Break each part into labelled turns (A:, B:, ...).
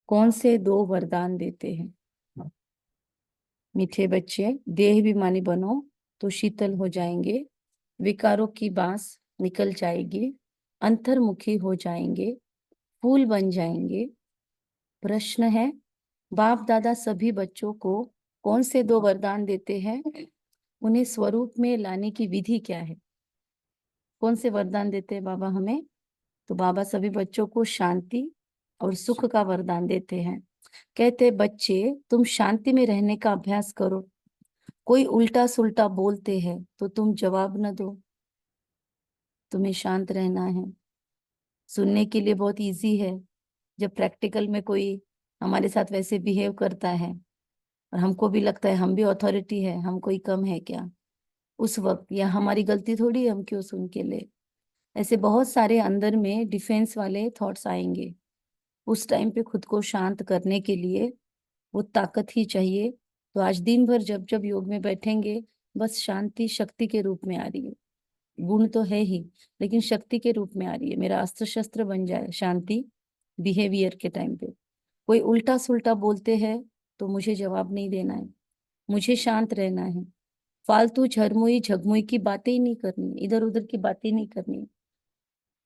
A: कौन से दो वरदान देते हैं? मीठे बच्चे, देहाभिमानी बनो तो शीतल हो जाएंगे, विकारों की बांस निकल जाएगी, अंतर्मुखी हो जाएंगे, फूल बन जाएंगे। प्रश्न है, बाप दादा सभी बच्चों को कौन से दो वरदान देते हैं? उन्हें स्वरूप में लाने की विधि क्या है? कौन से वरदान देते हैं बाबा हमें? तो बाबा सभी बच्चों को शांति और सुख का वरदान देते हैं। कहते बच्चे, तुम शांति में रहने का अभ्यास करो। कोई उल्टा सुल्टा बोलते हैं तो तुम जवाब न दो। तुम्हें शांत रहना है। सुनने के लिए बहुत इजी है, जब प्रैक्टिकल में कोई हमारे साथ वैसे बिहेव करता है और हमको भी लगता है हम भी अथॉरिटी है, हम कोई कम है क्या, उस वक्त या हमारी गलती थोड़ी है, हम क्यों सुन के ले। ऐसे बहुत सारे अंदर में डिफेंस वाले थॉट्स आएंगे। उस टाइम पे खुद को शांत करने के लिए वो ताकत ही चाहिए। तो आज दिन भर जब जब योग में बैठेंगे, बस शांति शक्ति के रूप में आ रही है। गुण तो है ही, लेकिन शक्ति के रूप में आ रही है। मेरा अस्त्र शस्त्र बन जाए शांति बिहेवियर के टाइम पे। कोई उल्टा सुल्टा बोलते हैं तो मुझे जवाब नहीं देना है, मुझे शांत रहना है। फालतू झरमुई झगमुई की बातें ही नहीं करनी, इधर उधर की बातें नहीं करनी,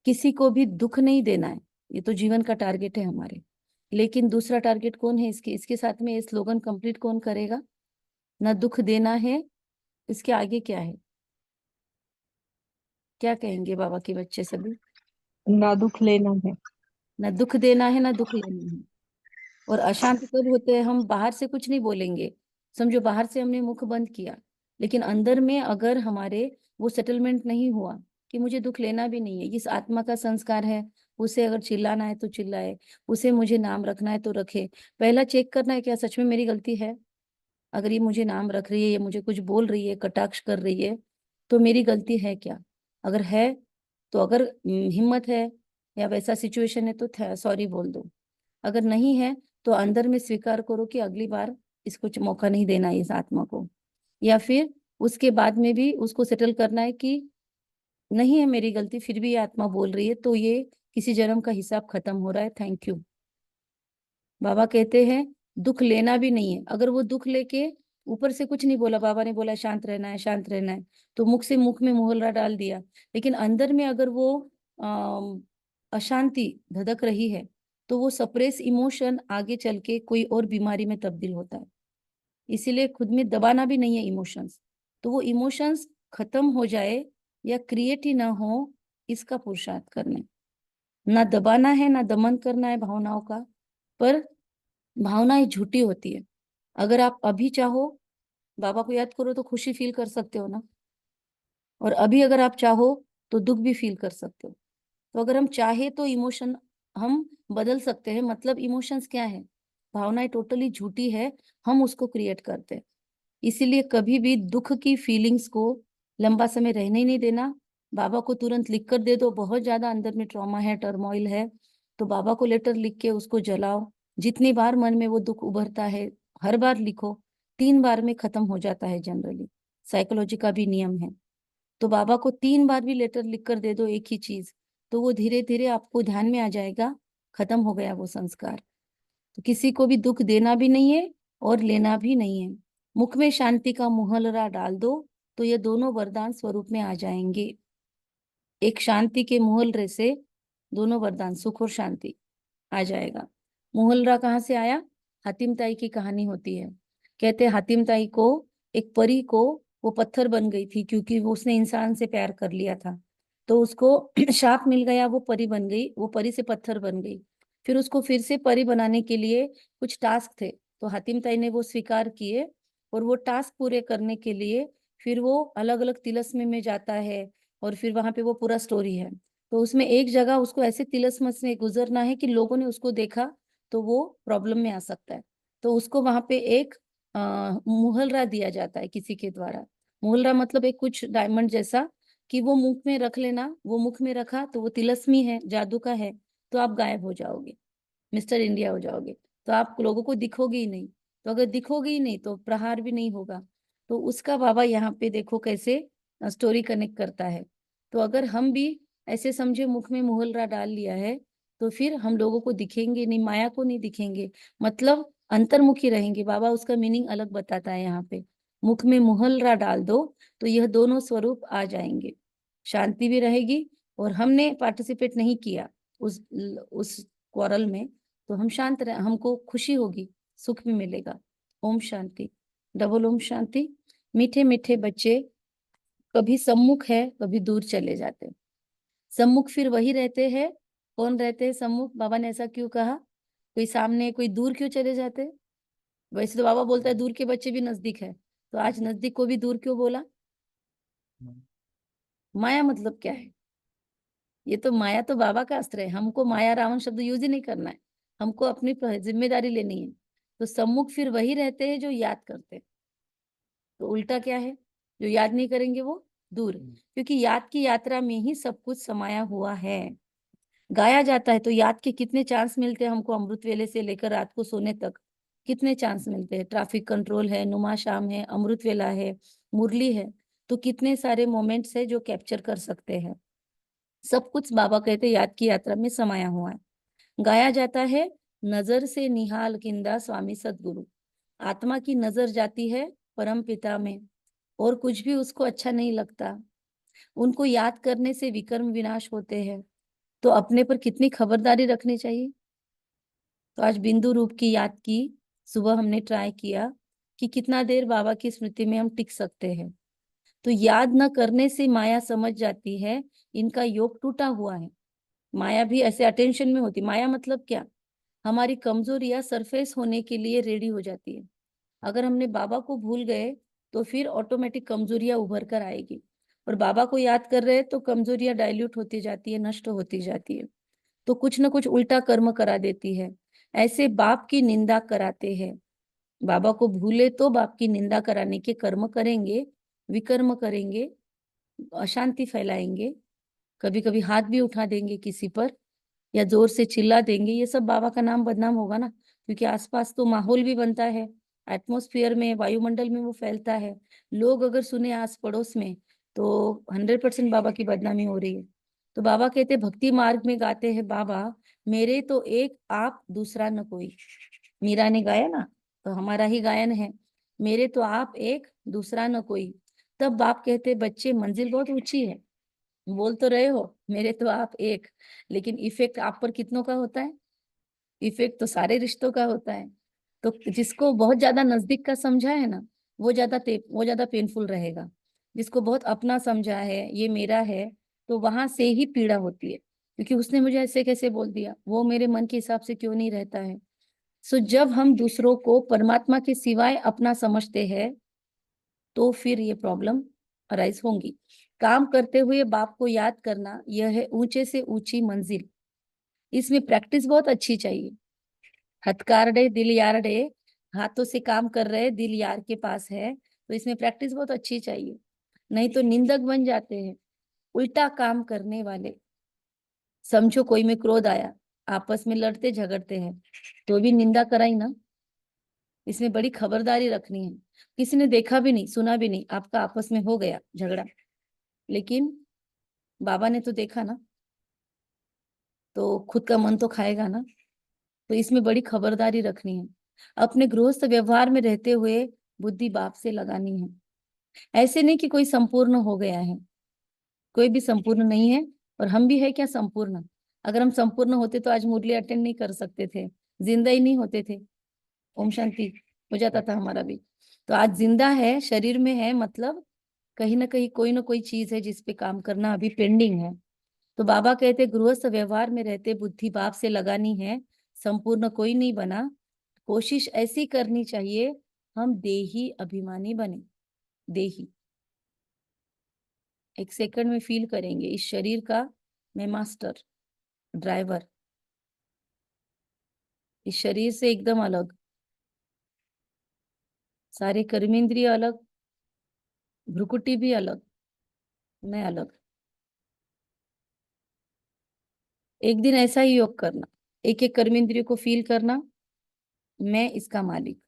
A: किसी को भी दुख नहीं देना है। ये तो जीवन का टारगेट है हमारे। लेकिन दूसरा टारगेट कौन है इसके इसके साथ में ये स्लोगन कंप्लीट कौन करेगा? ना दुख देना है। इसके आगे क्या है? क्या कहेंगे बाबा के बच्चे सभी?
B: ना दुख लेना है।
A: ना दुख देना है, ना दुख लेना है। और अशांत कब होते हैं? हम बाहर से कुछ नहीं बोलेंगे, समझो बाहर से हमने मुख बंद किया, लेकिन अंदर में अगर हमारे वो सेटलमेंट नहीं हुआ कि मुझे दुख लेना भी नहीं है, इस आत्मा का संस्कार है, उसे अगर चिल्लाना है तो चिल्लाए, उसे मुझे नाम रखना है तो रखे। पहला चेक करना है क्या सच में मेरी गलती है। अगर ये मुझे नाम रख रही है, ये मुझे कुछ बोल रही है, कटाक्ष कर रही है, तो मेरी गलती है क्या? अगर है तो अगर हिम्मत है या वैसा सिचुएशन है तो सॉरी बोल दो। अगर नहीं है तो अंदर में स्वीकार करो कि अगली बार इसको मौका नहीं देना है इस आत्मा को। या फिर उसके बाद में भी उसको सेटल करना है कि नहीं है मेरी गलती, फिर भी ये आत्मा बोल रही है, तो ये किसी जन्म का हिसाब खत्म हो रहा है, थैंक यू। बाबा कहते हैं दुख लेना भी नहीं है। अगर वो दुख लेके ऊपर से कुछ नहीं बोला, बाबा ने बोला शांत रहना है शांत रहना है, तो मुख से मुख में मोहलरा डाल दिया, लेकिन अंदर में अगर वो अशांति धधक रही है, तो वो सप्रेस इमोशन आगे चल के कोई और बीमारी में तब्दील होता है। इसीलिए खुद में दबाना भी नहीं है इमोशंस। तो वो इमोशंस खत्म हो जाए या क्रिएट ही ना हो, इसका पुरुषार्थ करना है। ना दबाना है ना दमन करना है भावनाओं का। पर भावनाएं झूठी होती है। अगर आप अभी चाहो, बाबा को याद करो तो खुशी फील कर सकते हो ना, और अभी अगर आप चाहो तो दुख भी फील कर सकते हो। तो अगर हम चाहे तो इमोशन हम बदल सकते हैं। मतलब इमोशंस क्या है? भावनाएं टोटली झूठी है, हम उसको क्रिएट करते हैं। इसीलिए कभी भी दुख की फीलिंग्स को लंबा समय रहने ही नहीं देना। बाबा को तुरंत लिख कर दे दो, बहुत ज्यादा अंदर में ट्रॉमा है, टर्मोइल है, तो बाबा को लेटर लिख के उसको जलाओ। जितनी बार मन में वो दुख उभरता है, हर बार लिखो, 3 बार में खत्म हो जाता है जनरली। साइकोलॉजी का भी नियम है। तो बाबा को 3 बार भी लेटर लिख कर दे दो एक ही चीज, तो वो धीरे धीरे आपको ध्यान में आ जाएगा, खत्म हो गया वो संस्कार। तो किसी को भी दुख देना भी नहीं है और लेना भी नहीं है। मुख में शांति का मुहल्ला डाल दो, तो ये दोनों वरदान स्वरूप में आ जाएंगे। एक शांति के मुहल्ले से दोनों वरदान सुख और शांति आ जाएगा। मुहल्ला कहाँ से आया? हातिम ताई की कहानी होती है। कहते हातिम ताई को, एक परी को, वो पत्थर बन गई थी क्योंकि वो उसने इंसान से प्यार कर लिया था, तो उसको शाप मिल गया, वो परी बन गई, वो परी से पत्थर बन गई। फिर उसको फिर से परी बनाने के लिए कुछ टास्क थे, तो हातिम ताई ने वो स्वीकार किए, और वो टास्क पूरे करने के लिए फिर वो अलग अलग तिलस्म में जाता है, और फिर वहां पे वो पूरा स्टोरी है। तो उसमें एक जगह उसको ऐसे तिलस्म से गुजरना है कि लोगों ने उसको देखा तो वो प्रॉब्लम में आ सकता है। तो उसको वहां पे एक मुहलरा दिया जाता है किसी के द्वारा। मुहलरा मतलब एक कुछ डायमंड जैसा, कि वो मुख में रख लेना। वो मुख में रखा तो वो तिलस्मी है, जादू का है, तो आप गायब हो जाओगे, मिस्टर इंडिया हो जाओगे। तो आप लोगों को दिखोगे ही नहीं। तो अगर दिखोगे ही नहीं तो प्रहार भी नहीं होगा। तो उसका बाबा यहाँ पे देखो कैसे स्टोरी कनेक्ट करता है। तो अगर हम भी ऐसे समझे मुख में मुहलरा डाल लिया है, तो फिर हम लोगों को दिखेंगे नहीं, माया को नहीं दिखेंगे, मतलब अंतर्मुखी रहेंगे। बाबा उसका मीनिंग अलग बताता है यहाँ पे। मुख में मुहल्ला डाल दो तो यह दोनों स्वरूप आ जाएंगे, शांति भी रहेगी। और हमने पार्टिसिपेट नहीं किया उस क्वारल में, तो हम शांत रहे, हमको खुशी होगी, सुख भी मिलेगा। ओम शांति। डबल ओम शांति। मीठे मीठे बच्चे कभी सम्मुख है, कभी दूर चले जाते हैं। सम्मुख फिर वही रहते हैं। कौन रहते हैं सम्मुख? बाबा ने ऐसा क्यों कहा? कोई सामने, कोई दूर क्यों चले जाते? वैसे तो बाबा बोलता है दूर के बच्चे भी नजदीक है, तो आज नजदीक को भी दूर क्यों बोला? माया मतलब क्या है? ये तो माया तो बाबा का अस्त्र है, हमको माया रावण शब्द यूज ही नहीं करना है, हमको अपनी जिम्मेदारी लेनी है। तो सम्मुख फिर वही रहते हैं जो याद करते हैं। तो उल्टा क्या है? जो याद नहीं करेंगे वो दूर, क्योंकि याद की यात्रा में ही सब कुछ समाया हुआ है। गाया जाता है तो याद के कितने चांस मिलते हैं हमको, अमृत वेले से लेकर रात को सोने तक कितने चांस मिलते हैं। ट्रैफिक कंट्रोल है, नुमा शाम है, अमृत वेला है, मुरली है, तो कितने सारे मोमेंट्स है जो कैप्चर कर सकते हैं। सब कुछ बाबा कहते हैं याद की यात्रा में समाया हुआ है। गाया जाता है नजर से निहाल किंदा स्वामी सदगुरु। आत्मा की नजर जाती है परम पिता में, और कुछ भी उसको अच्छा नहीं लगता। उनको याद करने से विकर्म विनाश होते हैं, तो अपने पर कितनी खबरदारी रखनी चाहिए। तो आज बिंदु रूप की याद की, सुबह हमने ट्राई किया कि कितना देर बाबा की स्मृति में हम टिक सकते हैं। तो याद न करने से माया समझ जाती है इनका योग टूटा हुआ है। माया भी ऐसे अटेंशन में होती। माया मतलब क्या? हमारी कमजोरियां सरफेस होने के लिए रेडी हो जाती है। अगर हमने बाबा को भूल गए तो फिर ऑटोमेटिक कमजोरियां उभर कर आएगी, और बाबा को याद कर रहे हैं तो कमजोरियां डाइल्यूट होती जाती है, नष्ट होती जाती है, तो कुछ ना कुछ उल्टा कर्म करा देती है। ऐसे बाप की निंदा कराते हैं। बाबा को भूले तो बाप की निंदा कराने के कर्म करेंगे, विकर्म करेंगे, अशांति फैलाएंगे, कभी कभी हाथ भी उठा देंगे किसी पर, या जोर से चिल्ला देंगे। ये सब बाबा का नाम बदनाम होगा ना, क्योंकि आसपास तो माहौल भी बनता है, एटमॉस्फेयर में, वायुमंडल में वो फैलता है। लोग अगर सुने आस पड़ोस में तो 100% बाबा की बदनामी हो रही है। तो बाबा कहते भक्ति मार्ग में गाते हैं बाबा, मेरे तो एक आप दूसरा न कोई। मीरा ने गाया ना, तो हमारा ही गायन है, मेरे तो आप एक दूसरा न कोई। तब बाप कहते बच्चे मंजिल बहुत ऊंची है, बोल तो रहे हो मेरे तो आप एक, लेकिन इफेक्ट आप पर कितनों का होता है? इफेक्ट तो सारे रिश्तों का होता है। तो जिसको बहुत ज्यादा नजदीक का समझा है ना, वो ज्यादा पेनफुल रहेगा। जिसको बहुत अपना समझा है, ये मेरा है, तो वहां से ही पीड़ा होती है, क्योंकि उसने मुझे ऐसे कैसे बोल दिया, वो मेरे मन के हिसाब से क्यों नहीं रहता है। सो जब हम दूसरों को परमात्मा के सिवाय अपना समझते हैं तो फिर ये प्रॉब्लम अराइज होंगी। काम करते हुए बाप को याद करना, यह है ऊंचे से ऊंची मंजिल। इसमें प्रैक्टिस बहुत अच्छी चाहिए। हथकार डे दिल यार डे, हाथों से काम कर रहे, दिल यार के पास है, तो इसमें प्रैक्टिस बहुत अच्छी चाहिए। नहीं तो निंदक बन जाते हैं, उल्टा काम करने वाले। समझो कोई में क्रोध आया, आपस में लड़ते झगड़ते हैं, तो भी निंदा कराई ना। इसमें बड़ी खबरदारी रखनी है। किसी ने देखा भी नहीं, सुना भी नहीं, आपका आपस में हो गया झगड़ा, लेकिन बाबा ने तो देखा ना, तो खुद का मन तो खाएगा ना। तो इसमें बड़ी खबरदारी रखनी है। अपने गृहस्थ व्यवहार में रहते हुए बुद्धि बाप से लगानी है। ऐसे नहीं कि कोई संपूर्ण हो गया है, कोई भी संपूर्ण नहीं है। और हम भी है क्या संपूर्ण? अगर हम संपूर्ण होते तो आज मुरली अटेंड नहीं कर सकते थे, जिंदा ही नहीं होते थे, ओम शांति हो जाता था हमारा भी। तो आज जिंदा है, शरीर में है, मतलब कहीं ना कोई चीज है जिस पे काम करना अभी पेंडिंग है। तो बाबा कहते गृहस्थ व्यवहार में रहते बुद्धि बाप से लगानी है। संपूर्ण कोई नहीं बना, कोशिश ऐसी करनी चाहिए हम देही अभिमानी बने। देही, एक सेकंड में फील करेंगे इस शरीर का मैं मास्टर, ड्राइवर, इस शरीर से एकदम अलग, सारे कर्मेंद्रिय अलग, भ्रुकुटी भी अलग, मैं अलग। एक दिन ऐसा ही योग करना, एक एक कर्मेंद्रिय को फील करना, मैं इसका मालिक,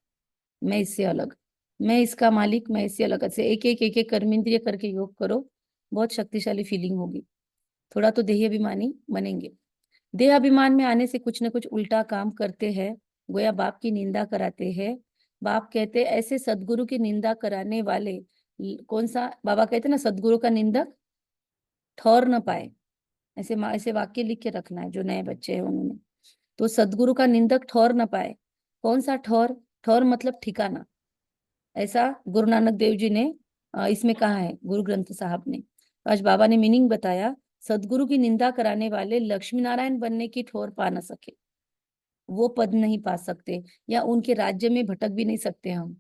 A: मैं इससे अलग, मैं इसका मालिक, मैं इससे अलग। ऐसे एक एक कर्मेंद्रिय करके योग करो, बहुत शक्तिशाली फीलिंग होगी। थोड़ा तो देही अभिमानी बनेंगे। देहाभिमान में आने से कुछ न कुछ उल्टा काम करते हैं, गोया बाप की निंदा कराते हैं। बाप कहते ऐसे सदगुरु की निंदा कराने वाले कौन सा, बाबा कहते ना सदगुरु का निंदक ठौर न पाए, ऐसे वाक्य लिख के रखना है जो नए बच्चे हैं उन्होंने। तो सदगुरु का निंदक ठौर न पाए, कौन सा ठौर, ठौर मतलब ठिकाना, ऐसा गुरु नानक देव जी ने इसमें कहा है, गुरु ग्रंथ साहब ने। आज बाबा ने मीनिंग बताया, सदगुरु की निंदा कराने वाले लक्ष्मी नारायण बनने की ठौर पा न सके, वो पद नहीं पा सकते, या उनके राज्य में भटक भी नहीं सकते हम।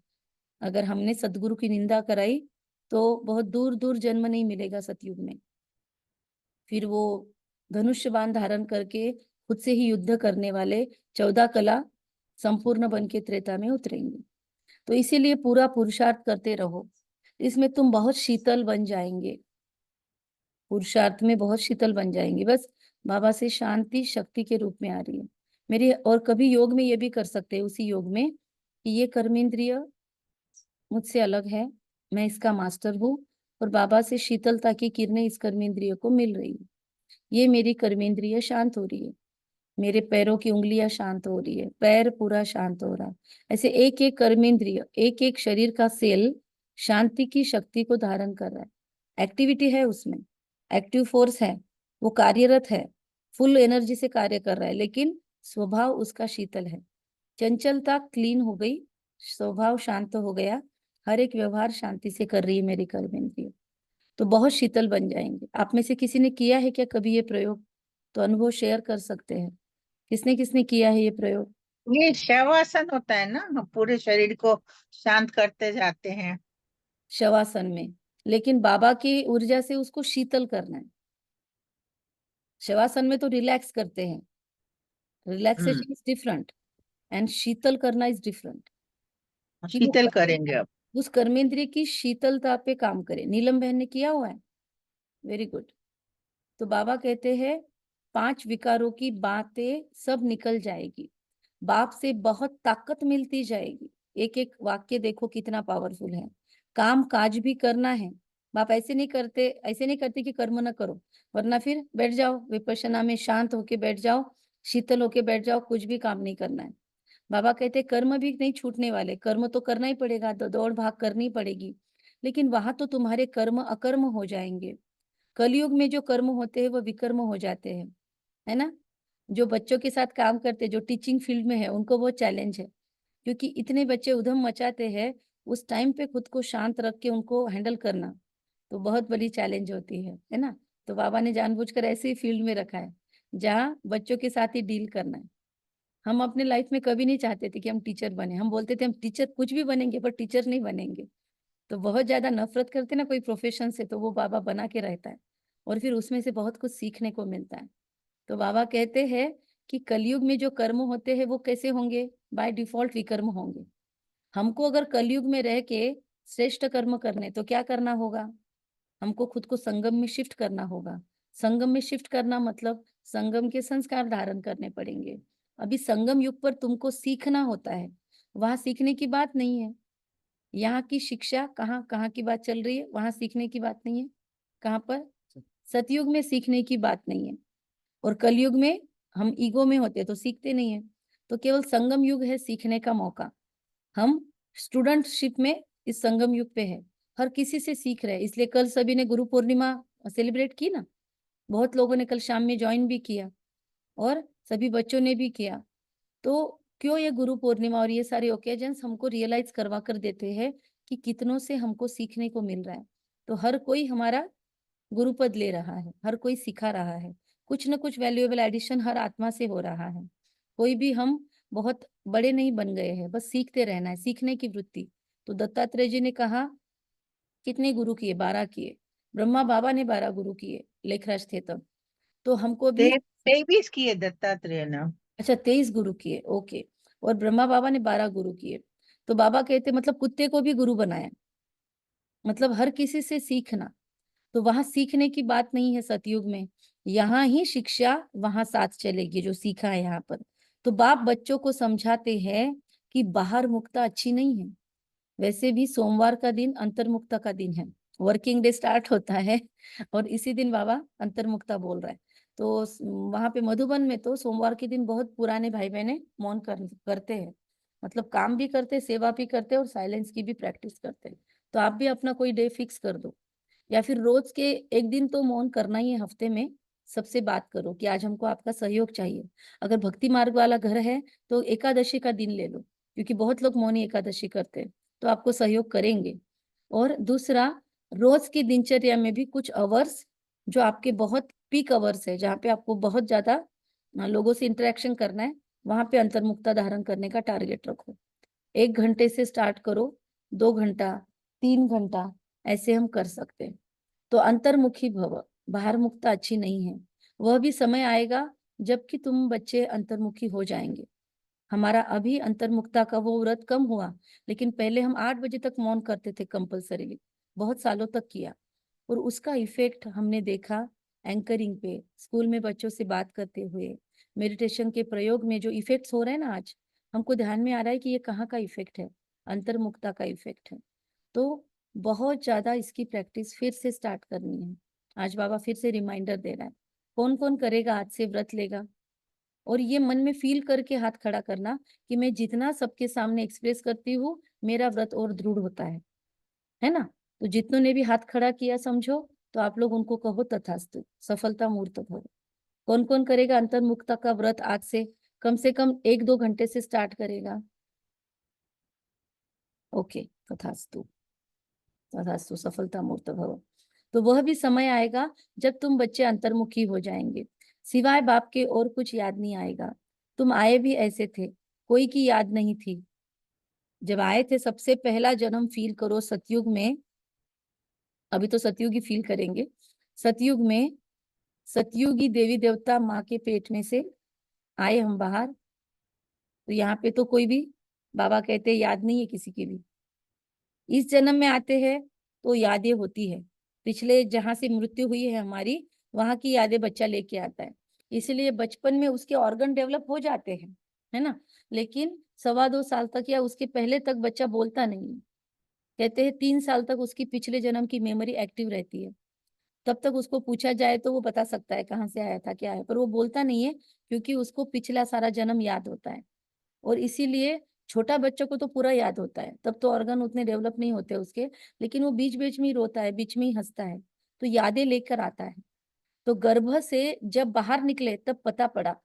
A: अगर हमने सदगुरु की निंदा कराई तो बहुत दूर दूर जन्म नहीं मिलेगा सतयुग में। फिर वो धनुष्य बाण धारण करके खुद से ही युद्ध करने वाले 14 कला संपूर्ण बन के त्रेता में उतरेंगे। तो इसीलिए पूरा पुरुषार्थ करते रहो, इसमें तुम बहुत शीतल बन जाएंगे, पुरुषार्थ में बहुत शीतल बन जाएंगे। बस बाबा से शांति शक्ति के रूप में आ रही है मेरी। और कभी योग में ये भी कर सकते हैं, उसी योग में, कि ये कर्मेंद्रिय मुझसे अलग है, मैं इसका मास्टर हूँ, और बाबा से शीतलता की किरणें इस कर्मेंद्रिय को मिल रही है। ये मेरी कर्मेंद्रिय शांत हो रही है, मेरे पैरों की उंगलियां शांत हो रही है, पैर पूरा शांत हो रहा है। ऐसे एक एक कर्मेंद्रिय, एक एक शरीर का सेल शांति की शक्ति को धारण कर रहा है। एक्टिविटी है उसमें, एक्टिव फोर्स है, वो कार्यरत है, फुल एनर्जी से कार्य कर रहा है, लेकिन स्वभाव उसका शीतल है। चंचलता क्लीन हो गई, स्वभाव शांत हो गया, हर एक व्यवहार शांति से कर रही है मेरी कर्मेंद्रिय, तो बहुत शीतल बन जाएंगे। आप में से किसी ने किया है क्या कभी ये प्रयोग? तो अनुभव शेयर कर सकते हैं, किसने किसने किया है ये प्रयोग?
C: ये शवासन होता है ना, हम पूरे शरीर को शांत करते जाते हैं।
A: शवासन में, लेकिन बाबा की ऊर्जा से उसको शीतल करना है। शवासन में तो रिलैक्स करते हैं, रिलैक्सेशन इज डिफरेंट, एंड शीतल करना इज डिफरेंट। कि वो
C: शीतल करेंगे अब।
A: उस कर्मेंद्रिय की शीतलता पे काम करें। नीलम बहन ने किया हुआ है, वेरी गुड। तो बाबा कहते हैं 5 विकारों की बातें सब निकल जाएगी, बाप से बहुत ताकत मिलती जाएगी। एक एक वाक्य देखो कितना पावरफुल है। काम काज भी करना है, बाप ऐसे नहीं करते कि कर्म ना करो, वरना फिर बैठ जाओ विपश्यना में, शांत होके बैठ जाओ, शीतल होके बैठ जाओ, कुछ भी काम नहीं करना है। बाबा कहते कर्म भी नहीं छूटने वाले, कर्म तो करना ही पड़ेगा, दौड़ भाग करनी पड़ेगी, लेकिन वहां तो तुम्हारे कर्म अकर्म हो जाएंगे। कलयुग में जो कर्म होते हैं वो विकर्म हो जाते हैं, है ना। जो बच्चों के साथ काम करते, जो टीचिंग फील्ड में है, उनको वो चैलेंज है, क्योंकि इतने बच्चे उधम मचाते हैं, उस टाइम पे खुद को शांत रख के उनको हैंडल करना तो बहुत बड़ी चैलेंज होती है ना। तो बाबा ने जानबूझकर ऐसे ही फील्ड में रखा है जहाँ बच्चों के साथ ही डील करना है। हम अपने लाइफ में कभी नहीं चाहते थे कि हम टीचर बने, हम बोलते थे हम टीचर कुछ भी बनेंगे पर टीचर नहीं बनेंगे। तो बहुत ज्यादा नफरत करते ना कोई प्रोफेशन से, तो वो बाबा बना के रहता है, और फिर उसमें से बहुत कुछ सीखने को मिलता है। तो बाबा कहते हैं कि कलयुग में जो कर्म होते हैं वो कैसे होंगे, बाय डिफॉल्ट विकर्म होंगे। हमको अगर कलयुग में रह के श्रेष्ठ कर्म करने तो क्या करना होगा, हमको खुद को संगम में शिफ्ट करना होगा। संगम में शिफ्ट करना मतलब संगम के संस्कार धारण करने पड़ेंगे। अभी संगम युग पर तुमको सीखना होता है, वहां सीखने की बात नहीं है। यहाँ की शिक्षा कहाँ कहाँ की बात चल रही है, वहां सीखने की बात नहीं है। कहाँ पर? सतयुग में सीखने की बात नहीं है, और कलयुग में हम ईगो में होते हैं तो सीखते नहीं है। तो केवल संगम युग है सीखने का मौका। हम स्टूडेंटशिप में इस संगम युग पे है, हर किसी से सीख रहे हैं। इसलिए कल सभी ने गुरु पूर्णिमा सेलिब्रेट की ना, बहुत लोगों ने कल शाम में ज्वाइन भी किया, और सभी बच्चों ने भी किया। तो क्यों ये गुरु पूर्णिमा और ये सारे ओकेजन्स हमको रियलाइज करवा कर देते हैं कि कितनों से हमको सीखने को मिल रहा है। तो हर कोई हमारा गुरुपद ले रहा है, हर कोई सिखा रहा है, कुछ न कुछ वैल्यूएबल एडिशन हर आत्मा से हो रहा है। कोई भी हम बहुत बड़े नहीं बन गए हैं, बस सीखते रहना है, सीखने की वृत्ति। तो दत्तात्रेय जी ने कहा कितने गुरु किए, 12 किए। ब्रह्मा बाबा ने 12 गुरु किए, लेखराज थे तब। तो हमको भी
C: 23 किए दत्तात्रेय ने।
A: अच्छा 23 गुरु किए, ओके। और ब्रह्मा बाबा ने 12 गुरु किए। तो बाबा कहते मतलब कुत्ते को भी गुरु बनाया, मतलब हर किसी से सीखना। तो वहां सीखने की बात नहीं है सतयुग में, यहाँ ही शिक्षा वहां साथ चलेगी जो सीखा है यहाँ पर। तो बाप बच्चों को समझाते हैं कि बाहर मुक्ता अच्छी नहीं है। वैसे भी सोमवार का दिन अंतर्मुक्ता का दिन है, वर्किंग डे स्टार्ट होता है, और इसी दिन बाबा अंतर्मुक्ता बोल रहा है। तो वहां पे मधुबन में तो सोमवार के दिन बहुत पुराने भाई बहने मौन करते हैं, मतलब काम भी करते, सेवा भी करते और साइलेंस की भी प्रैक्टिस करते हैं। तो आप भी अपना कोई डे फिक्स कर दो, या फिर रोज के एक दिन तो मौन करना ही है। हफ्ते में सबसे बात करो कि आज हमको आपका सहयोग चाहिए। अगर भक्ति मार्ग वाला घर है तो एकादशी का दिन ले लो, क्योंकि बहुत लोग मौनी एकादशी करते हैं, तो आपको सहयोग करेंगे। और दूसरा, रोज की दिनचर्या में भी कुछ अवर्स जो आपके बहुत पीक अवर्स है, जहाँ पे आपको बहुत ज्यादा लोगों से इंटरेक्शन करना है, वहां पे अंतर्मुखता धारण करने का टारगेट रखो। 1 घंटे से स्टार्ट करो, 2 घंटा, 3 घंटा, ऐसे हम कर सकते हैं। तो अंतर्मुखी भव, बाहर मुक्ता अच्छी नहीं है। वह भी समय आएगा जबकि तुम बच्चे अंतर्मुखी हो जाएंगे। हमारा अभी अंतर्मुक्ता का वो व्रत कम हुआ, लेकिन पहले हम 8 बजे तक मौन करते थे कंपलसरीली, बहुत सालों तक किया, और उसका इफेक्ट हमने देखा एंकरिंग पे, स्कूल में बच्चों से बात करते हुए, मेडिटेशन के प्रयोग में जो इफेक्ट्स हो रहे हैं ना, आज हमको ध्यान में आ रहा है कि ये कहाँ का इफेक्ट है, अंतर्मुक्ता का इफेक्ट है। तो बहुत ज्यादा इसकी प्रैक्टिस फिर से स्टार्ट करनी है। आज बाबा फिर से रिमाइंडर दे रहा है, कौन कौन करेगा आज से व्रत लेगा, और ये मन में फील करके हाथ खड़ा करना कि मैं जितना सबके सामने एक्सप्रेस करती हूँ, मेरा व्रत और दृढ़ होता है ना। तो जितनों ने भी हाथ खड़ा किया समझो, तो आप लोग उनको कहो तथास्तु, सफलता मूर्त भव। कौन कौन करेगा अंतर्मुक्ता का व्रत आज से कम 1-2 घंटे से स्टार्ट करेगा? ओके, तथास्तु, तथास्तु, सफलता मूर्त भव। तो वह भी समय आएगा जब तुम बच्चे अंतर्मुखी हो जाएंगे, सिवाय बाप के और कुछ याद नहीं आएगा। तुम आए भी ऐसे थे, कोई की याद नहीं थी। जब आए थे सबसे पहला जन्म फील करो सतयुग में, अभी तो सतयुग ही फील करेंगे। सतयुग में सतयुगी देवी देवता माँ के पेट में से आए हम बाहर, तो यहाँ पे तो कोई भी, बाबा कहते हैं, याद नहीं है किसी की भी। इस जन्म में आते हैं तो यादें होती है, पिछले जहां से मृत्यु हुई है हमारी, वहां की यादें बच्चा लेके आता है। इसलिए बचपन में उसके ऑर्गन डेवलप हो जाते हैं, है ना, लेकिन 1.25 साल तक या उसके पहले तक बच्चा बोलता नहीं है। कहते हैं 3 साल तक उसकी पिछले जन्म की मेमोरी एक्टिव रहती है, तब तक उसको पूछा जाए तो वो बता सकता है कहाँ से आया था, क्या है, पर वो बोलता नहीं है, क्योंकि उसको पिछला सारा जन्म याद होता है। और इसीलिए छोटा बच्चों को तो पूरा याद होता है, तब तो ऑर्गन उतने डेवलप नहीं होते उसके, लेकिन वो बीच बीच में ही रोता है, बीच में ही हंसता है, तो यादें लेकर आता है। तो गर्भ से जब बाहर निकले तब पता पड़ा,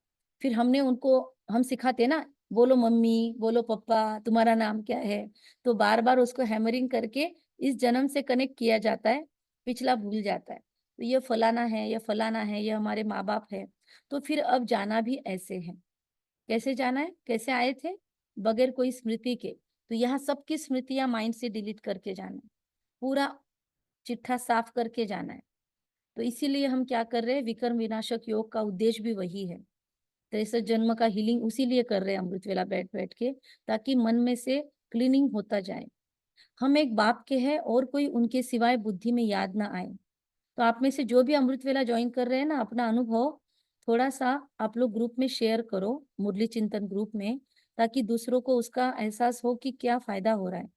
A: फिर हमने उनको, हम सिखाते ना, बोलो मम्मी, बोलो पापा, तुम्हारा नाम क्या है, तो बार बार उसको हैमरिंग करके इस जन्म से कनेक्ट किया जाता है, पिछला भूल जाता है। तो ये फलाना है, ये फलाना है, ये हमारे माँ बाप है। तो फिर अब जाना भी ऐसे है। कैसे जाना है, कैसे आए थे, बगैर कोई स्मृति के। तो यहाँ सबकी स्मृतियां माइंड से डिलीट करके जाना है, पूरा चिट्ठा साफ करके जाना है। तो इसीलिए हम क्या कर रहे हैं, विकर्म विनाशक योग का उद्देश्य भी वही है। 63 जन्म का हीलिंग उसी लिए कर रहे हैं अमृत वेला बैठ बैठ के, ताकि मन में से क्लीनिंग होता जाए। हम एक बाप के हैं और कोई उनके सिवाय बुद्धि में याद ना आए। तो आप में से जो भी अमृत वेला ज्वाइन कर रहे हैं ना, अपना अनुभव थोड़ा सा आप लोग ग्रुप में शेयर करो, मुरली चिंतन ग्रुप में, ताकि दूसरों को उसका एहसास हो कि क्या फायदा हो रहा है।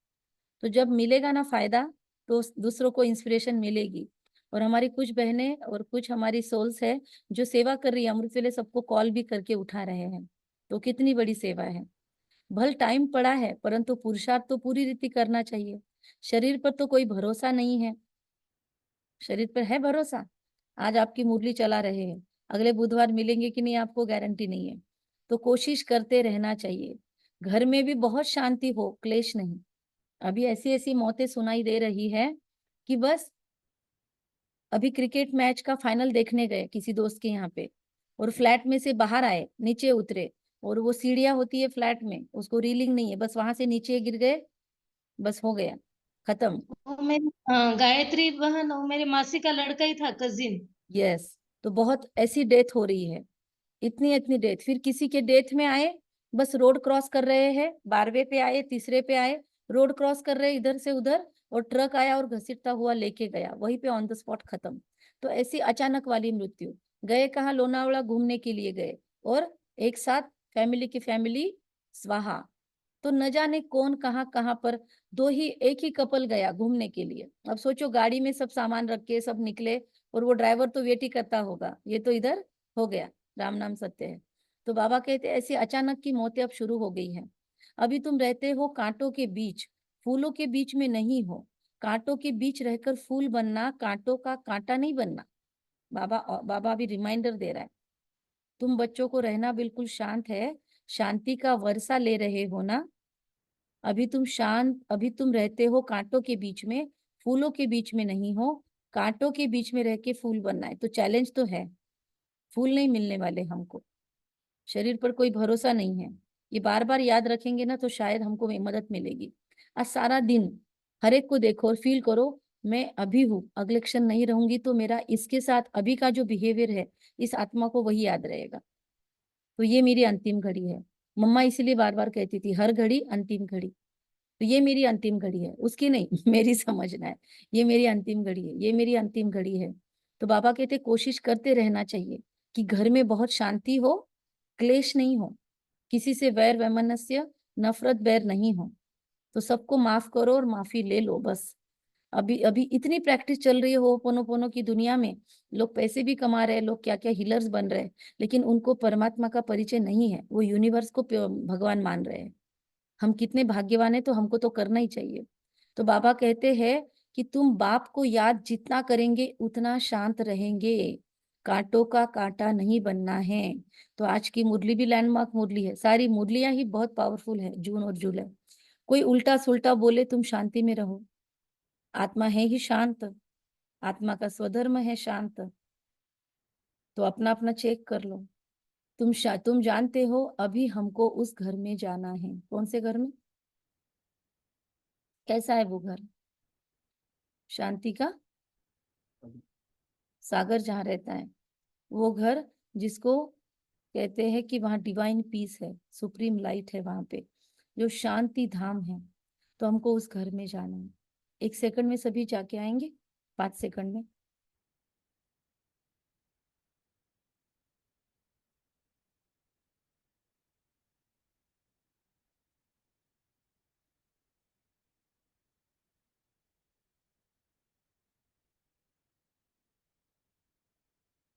A: तो जब मिलेगा ना फायदा, तो दूसरों को इंस्पिरेशन मिलेगी। और हमारी कुछ बहनें और कुछ हमारी सोल्स है जो सेवा कर रही है, अमृत वेले सबको कॉल भी करके उठा रहे हैं, तो कितनी बड़ी सेवा है। भल टाइम पड़ा है, परंतु पुरुषार्थ तो पूरी रीति करना चाहिए। शरीर पर तो कोई भरोसा नहीं है, शरीर पर है भरोसा। आज आपकी मुरली चला रहे हैं, अगले बुधवार मिलेंगे कि नहीं आपको गारंटी नहीं है। तो कोशिश करते रहना चाहिए। घर में भी बहुत शांति हो, क्लेश नहीं। अभी ऐसी ऐसी मौतें सुनाई दे रही है कि बस, अभी क्रिकेट मैच का फाइनल देखने गए किसी दोस्त के यहाँ पे, और फ्लैट में से बाहर आए, नीचे उतरे, और वो सीढ़ियां होती है फ्लैट में, उसको रीलिंग नहीं है, बस वहां से नीचे गिर गए, बस हो गया, खत्म।
D: वो मेरी गायत्री बहन और मेरे मासी का लड़का ही था, कजिन।
A: यस, तो बहुत ऐसी डेथ हो रही है, इतनी इतनी डेथ। फिर किसी के डेथ में आए, बस रोड क्रॉस कर रहे हैं, 12वें पे आए, 3रे पे आए, रोड क्रॉस कर रहे इधर से उधर, और ट्रक आया और घसीटता हुआ लेके गया, वहीं पे ऑन द स्पॉट खत्म। तो ऐसी अचानक वाली मृत्यु। गए कहाँ, लोनावला घूमने के लिए गए, और एक साथ फैमिली की फैमिली स्वाहा। तो न जाने कौन कहाँ कहाँ पर, एक ही कपल गया घूमने के लिए। अब सोचो, गाड़ी में सब सामान रख के सब निकले, और वो ड्राइवर तो वेट ही करता होगा, ये तो इधर हो गया, राम नाम सत्य है। तो बाबा कहते हैं ऐसी अचानक की मौतें अब शुरू हो गई हैं। अभी तुम रहते हो कांटों के बीच, फूलों के बीच में नहीं हो। कांटों के बीच रहकर फूल बनना, कांटों का कांटा नहीं बनना। बाबा अभी रिमाइंडर दे रहा है। तुम बच्चों को रहना बिल्कुल शांत है, शांति का वर्षा ले रहे हो ना। अभी तुम रहते हो कांटों के बीच में, फूलों के बीच में नहीं हो। कांटों के बीच में रह के फूल बनना है, तो चैलेंज तो है। फूल नहीं मिलने वाले हमको, शरीर पर कोई भरोसा नहीं है। ये बार बार याद रखेंगे ना तो शायद हमको मदद मिलेगी। आज सारा दिन हर एक को देखो और फील करो, मैं अभी हूँ, अगले क्षण नहीं रहूंगी, तो मेरा इसके साथ अभी का जो बिहेवियर है, इस आत्मा को वही याद रहेगा। तो ये मेरी अंतिम घड़ी है। मम्मा इसीलिए बार बार कहती थी हर घड़ी अंतिम घड़ी। तो ये मेरी अंतिम घड़ी है, उसकी नहीं मेरी समझना है। ये मेरी अंतिम घड़ी है, ये मेरी अंतिम घड़ी है। तो बाबा कहते कोशिश करते रहना चाहिए कि घर में बहुत शांति हो, क्लेश नहीं हो, किसी से वैर वैमनस्य, नफरत बैर नहीं हो। तो सबको माफ करो और माफी ले लो बस। अभी अभी इतनी प्रैक्टिस चल रही है होपोनोपोनो की दुनिया में। लोग पैसे भी कमा रहे हैं, लोग क्या क्या हीलर्स बन रहे हैं, लेकिन उनको परमात्मा का परिचय नहीं है। वो यूनिवर्स को भगवान मान रहे हैं। हम कितने भाग्यवान हैं, तो हमको तो करना ही चाहिए। तो बाबा कहते हैं कि तुम बाप को याद जितना करेंगे उतना शांत रहेंगे, कांटों का कांटा नहीं बनना है। तो आज की मुरली भी लैंडमार्क मुरली है, सारी मुरलियां ही बहुत पावरफुल है, जून और जुलाई। कोई उल्टा सुल्टा बोले, तुम शांति में रहो। आत्मा है ही शांत, आत्मा का स्वधर्म है शांत। तो अपना अपना चेक कर लो। तुम जानते हो अभी हमको उस घर में जाना है। कौन से घर में? कैसा है वो घर? शांति का सागर जहाँ रहता है वो घर, जिसको कहते हैं कि वहाँ डिवाइन पीस है, सुप्रीम लाइट है वहां पे, जो शांति धाम है। तो हमको उस घर में जाना है। 1 सेकंड में सभी जाके आएंगे, 5 सेकंड में।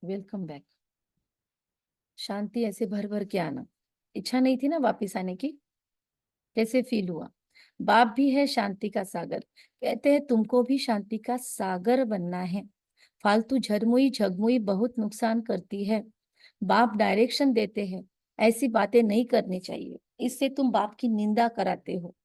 A: Welcome back. शांति ऐसे भर भर के आना, इच्छा नहीं थी ना वापिस आने की? कैसे फील हुआ? बाप भी है शांति का सागर। कहते हैं तुमको भी शांति का सागर बनना है। फालतू झरमुई झगमुई बहुत नुकसान करती है। बाप डायरेक्शन देते हैं, ऐसी बातें नहीं करनी चाहिए, इससे तुम बाप की निंदा कराते हो।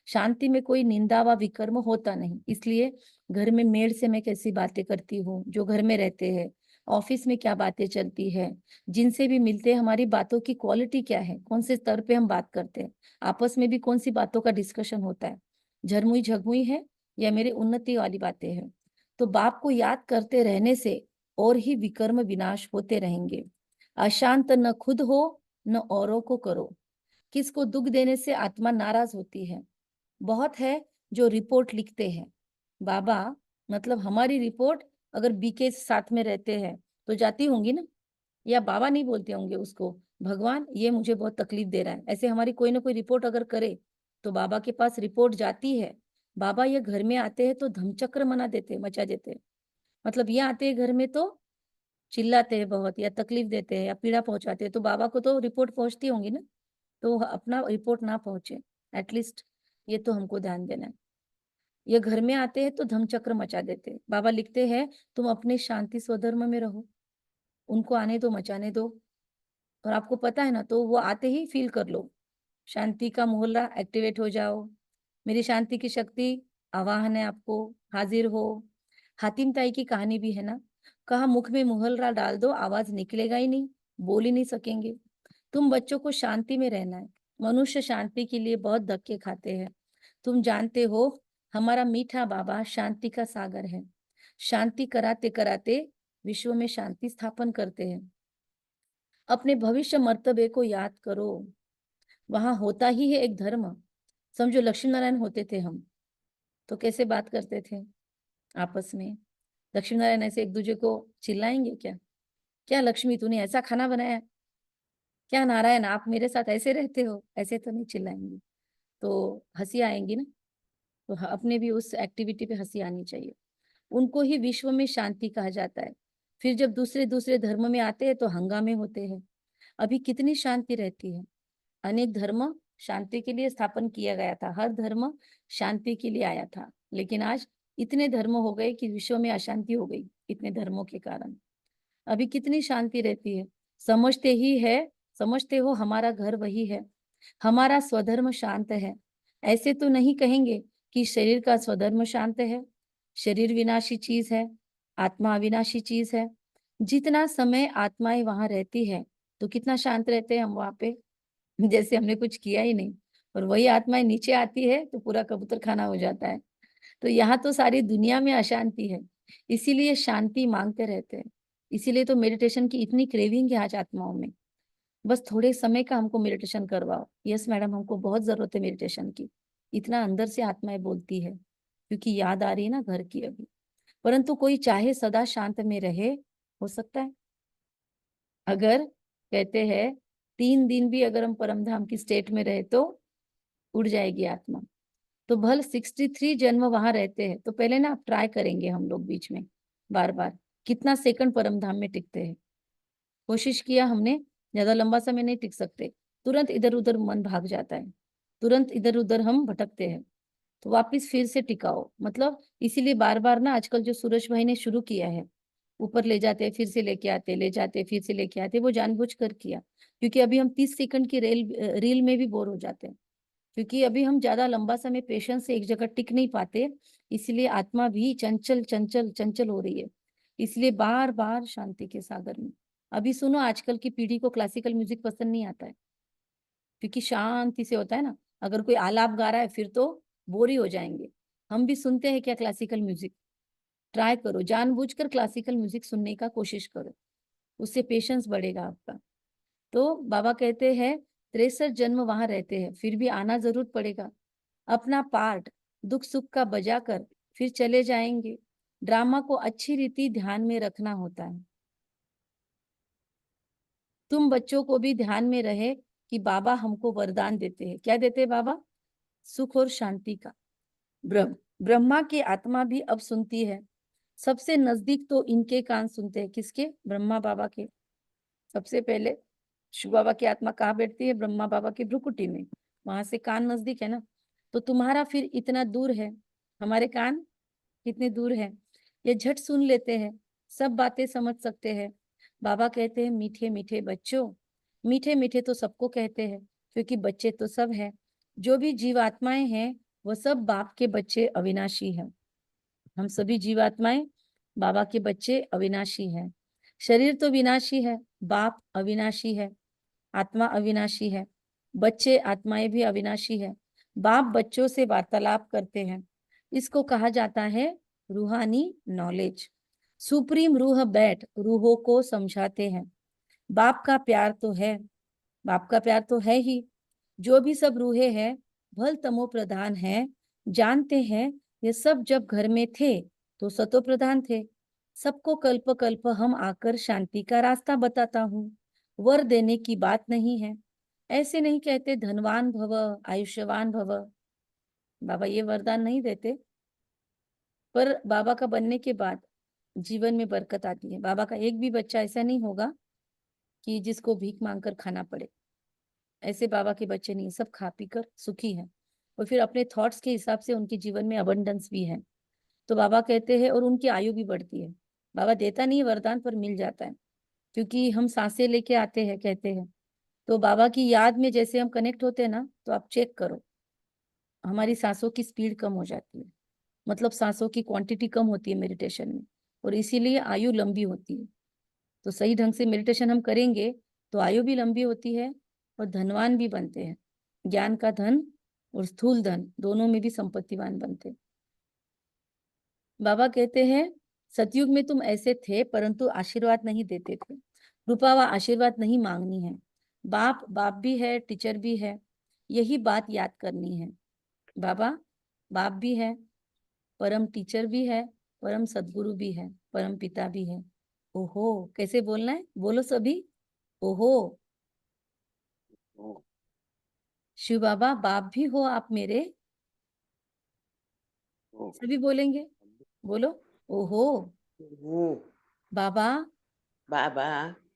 A: शांति में कोई निंदा व विकर्म होता नहीं। इसलिए घर में मेड से मैं कैसी बातें करती हूँ, जो घर में रहते हैं, ऑफिस में क्या बातें चलती है, जिनसे भी मिलते हैं, हमारी बातों की क्वालिटी क्या है, कौन से स्तर पे हम बात करते हैं, आपस में भी कौन सी बातों का डिस्कशन होता है, झरमुई झगमुई है या मेरे उन्नति वाली बातें हैं। तो बाप को याद करते रहने से और ही विकर्म विनाश होते रहेंगे। अशांत न खुद हो न औरों को करो। किसको दुख देने से आत्मा नाराज होती है। बहुत है जो रिपोर्ट लिखते हैं, बाबा मतलब हमारी रिपोर्ट अगर बीके साथ में रहते हैं तो जाती होंगी ना, या बाबा नहीं बोलते होंगे उसको, भगवान ये मुझे बहुत तकलीफ दे रहा है, ऐसे हमारी कोई ना कोई रिपोर्ट अगर करे तो बाबा के पास रिपोर्ट जाती है। बाबा ये घर में आते हैं तो धमचक्र मचा देते हैं। मतलब ये आते हैं घर में तो चिल्लाते हैं बहुत, या तकलीफ देते हैं या पीड़ा पहुंचाते हैं, तो बाबा को तो रिपोर्ट पहुंचती होंगी ना। तो अपना रिपोर्ट ना पहुंचे, एटलीस्ट ये तो हमको ध्यान देना है। ये घर में आते हैं तो धमचक्र मचा देते हैं। बाबा लिखते हैं तुम अपने शांति स्वधर्म में रहो, उनको आने दो, मचाने दो। और आपको पता है ना, तो वो आते ही फील कर लो, शांति का मोहल्ला एक्टिवेट हो जाओ। मेरी शांति की शक्ति आवाहन है आपको, हाजिर हो। हातिम ताई की कहानी भी है ना, कहा मुख में मोहल्ला डाल दो, आवाज निकलेगा ही नहीं, बोल ही नहीं सकेंगे। तुम बच्चों को शांति में रहना है। मनुष्य शांति के लिए बहुत धक्के खाते हैं। तुम जानते हो हमारा मीठा बाबा शांति का सागर है। शांति कराते कराते विश्व में शांति स्थापन करते हैं। अपने भविष्य मर्तबे को याद करो, वहां होता ही है एक धर्म। समझो लक्ष्मी नारायण होते थे हम, तो कैसे बात करते थे आपस में? लक्ष्मी नारायण ऐसे एक दूसरे को चिल्लाएंगे क्या? क्या लक्ष्मी तूने ऐसा खाना बनाया, क्या नारायण आप मेरे साथ ऐसे रहते हो, ऐसे तो नहीं चिल्लाएंगे। तो हंसी आएंगी ना। तो अपने भी उस एक्टिविटी पे हंसी आनी चाहिए। उनको ही विश्व में शांति कहा जाता है। फिर जब दूसरे दूसरे धर्म में आते हैं तो हंगामे होते हैं। अभी कितनी शांति रहती है। अनेक धर्म शांति के लिए स्थापन किया गया था, हर धर्म शांति के लिए आया था, लेकिन आज इतने धर्म हो गए कि विश्व में अशांति हो गई इतने धर्मों के कारण। अभी कितनी शांति रहती है। समझते हो हमारा घर वही है, हमारा स्वधर्म शांत है। ऐसे तो नहीं कहेंगे कि शरीर का स्वधर्म शांत है। शरीर विनाशी चीज है, आत्मा अविनाशी चीज है। जितना समय आत्माएं वहां रहती है तो कितना शांत रहते हैं हम वहां पे, जैसे हमने कुछ किया ही नहीं। और वही आत्माएं नीचे आती है तो पूरा कबूतर खाना हो जाता है। तो यहाँ तो सारी दुनिया में अशांति है, इसीलिए शांति मांगते रहते हैं। इसीलिए तो मेडिटेशन की इतनी क्रेविंग है आज आत्माओं में। बस थोड़े समय का हमको मेडिटेशन करवाओ। यस मैडम, हमको बहुत जरूरत है मेडिटेशन की। इतना अंदर से आत्माएं बोलती है, क्योंकि याद आ रही है ना घर की अभी। परंतु कोई चाहे सदा शांत में रहे, हो सकता है। अगर कहते हैं 3 दिन भी अगर हम परम धाम की स्टेट में रहे तो उड़ जाएगी आत्मा। तो भल 63 जन्म वहां रहते हैं, तो पहले ना ट्राई करेंगे हम लोग बीच में बार बार कितना सेकंड परम धाम में टिकते हैं। कोशिश किया हमने, ज्यादा लंबा समय नहीं टिक सकते, तुरंत इधर उधर मन भाग जाता है, तुरंत इधर उधर हम भटकते हैं। तो वापिस फिर से टिकाओ, मतलब इसीलिए बार बार ना आजकल जो सूरज भाई ने शुरू किया है, ऊपर ले जाते फिर से लेके आते, ले जाते फिर से लेके आते, वो जानबूझ कर किया। क्योंकि अभी हम 30 सेकंड की रील में भी बोर हो जाते हैं, क्योंकि अभी हम ज्यादा लंबा समय पेशेंस से एक जगह टिक नहीं पाते। इसलिए आत्मा भी चंचल चंचल चंचल हो रही है, इसलिए बार बार शांति के सागर में। अभी सुनो, आजकल की पीढ़ी को क्लासिकल म्यूजिक पसंद नहीं आता है, क्योंकि शांति से होता है ना। अगर कोई आलाप गा रहा है फिर तो बोर ही हो जाएंगे। हम भी सुनते हैं क्या क्लासिकल म्यूजिक? ट्राई करो, जानबूझकर क्लासिकल म्यूजिक सुनने का कोशिश करो, उससे पेशेंस बढ़ेगा आपका। तो बाबा कहते हैं 63 जन्म वहां रहते हैं, फिर भी आना जरूर पड़ेगा। अपना पार्ट दुख सुख का बजा कर फिर चले जाएंगे। ड्रामा को अच्छी रीति ध्यान में रखना होता है। तुम बच्चों को भी ध्यान में रहे कि बाबा हमको वरदान देते हैं। क्या देते हैं बाबा? सुख और शांति का। ब्रह्मा की आत्मा भी अब सुनती है। सबसे नजदीक तो इनके कान सुनते हैं। किसके? ब्रह्मा बाबा के। सबसे पहले शिव बाबा की आत्मा कहाँ बैठती है? ब्रह्मा बाबा की भ्रुकुटी में, वहां से कान नजदीक है ना। तो तुम्हारा फिर इतना दूर है, हमारे कान कितने दूर है? ये झट सुन लेते हैं, सब बातें समझ सकते हैं। बाबा कहते हैं मीठे मीठे बच्चों। मीठे मीठे तो सबको कहते हैं, क्योंकि बच्चे तो सब हैं। जो भी जीवात्माएं हैं वो सब बाप के बच्चे अविनाशी हैं। हम सभी जीवात्माएं बाबा के बच्चे अविनाशी हैं। शरीर तो विनाशी है, बाप अविनाशी है, आत्मा अविनाशी है, बच्चे आत्माएं भी अविनाशी है। बाप बच्चों से वार्तालाप करते हैं, इसको कहा जाता है रूहानी नॉलेज। सुप्रीम रूह बैठ रूहों को समझाते हैं। बाप का प्यार तो है, बाप का प्यार तो है ही। जो भी सब रूहे हैं भल तमो प्रधान है, जानते हैं ये सब जब घर में थे तो सतो प्रधान थे। सबको कल्प कल्प हम आकर शांति का रास्ता बताता हूँ। वर देने की बात नहीं है, ऐसे नहीं कहते धनवान भव आयुष्यवान भव। बाबा ये वरदान नहीं देते, पर बाबा का बनने के बाद जीवन में बरकत आती है। बाबा का एक भी बच्चा ऐसा नहीं होगा कि जिसको भीख मांगकर खाना पड़े। ऐसे बाबा के बच्चे नहीं, सब खा पी कर सुखी हैं, और फिर अपने थॉट्स के हिसाब से उनके जीवन में अबंडेंस भी है। तो बाबा कहते हैं, और उनकी आयु भी बढ़ती है। बाबा देता नहीं वरदान, पर मिल जाता है, क्योंकि हम सांसें लेके आते हैं कहते हैं। तो बाबा की याद में जैसे हम कनेक्ट होते हैं ना, तो आप चेक करो हमारी सांसों की स्पीड कम हो जाती है, मतलब सांसों की क्वांटिटी कम होती है मेडिटेशन में, और इसीलिए आयु लंबी होती है। तो सही ढंग से मेडिटेशन हम करेंगे तो आयु भी लंबी होती है और धनवान भी बनते हैं। ज्ञान का धन और स्थूल धन दोनों में भी संपत्तिवान बनते हैं। बाबा कहते हैं सतयुग में तुम ऐसे थे, परंतु आशीर्वाद नहीं देते थे। कृपा व आशीर्वाद नहीं मांगनी है। बाप बाप भी है, टीचर भी है, यही बात याद करनी है। बाबा बाप भी है, परम टीचर भी है, परम सदगुरु भी है, परम पिता भी है। ओहो, कैसे बोलना है? बोलो सभी, ओहो। शिव बाबा बाप भी हो आप मेरे, सभी बोलेंगे, बोलो ओहो। बाबा
E: बाबा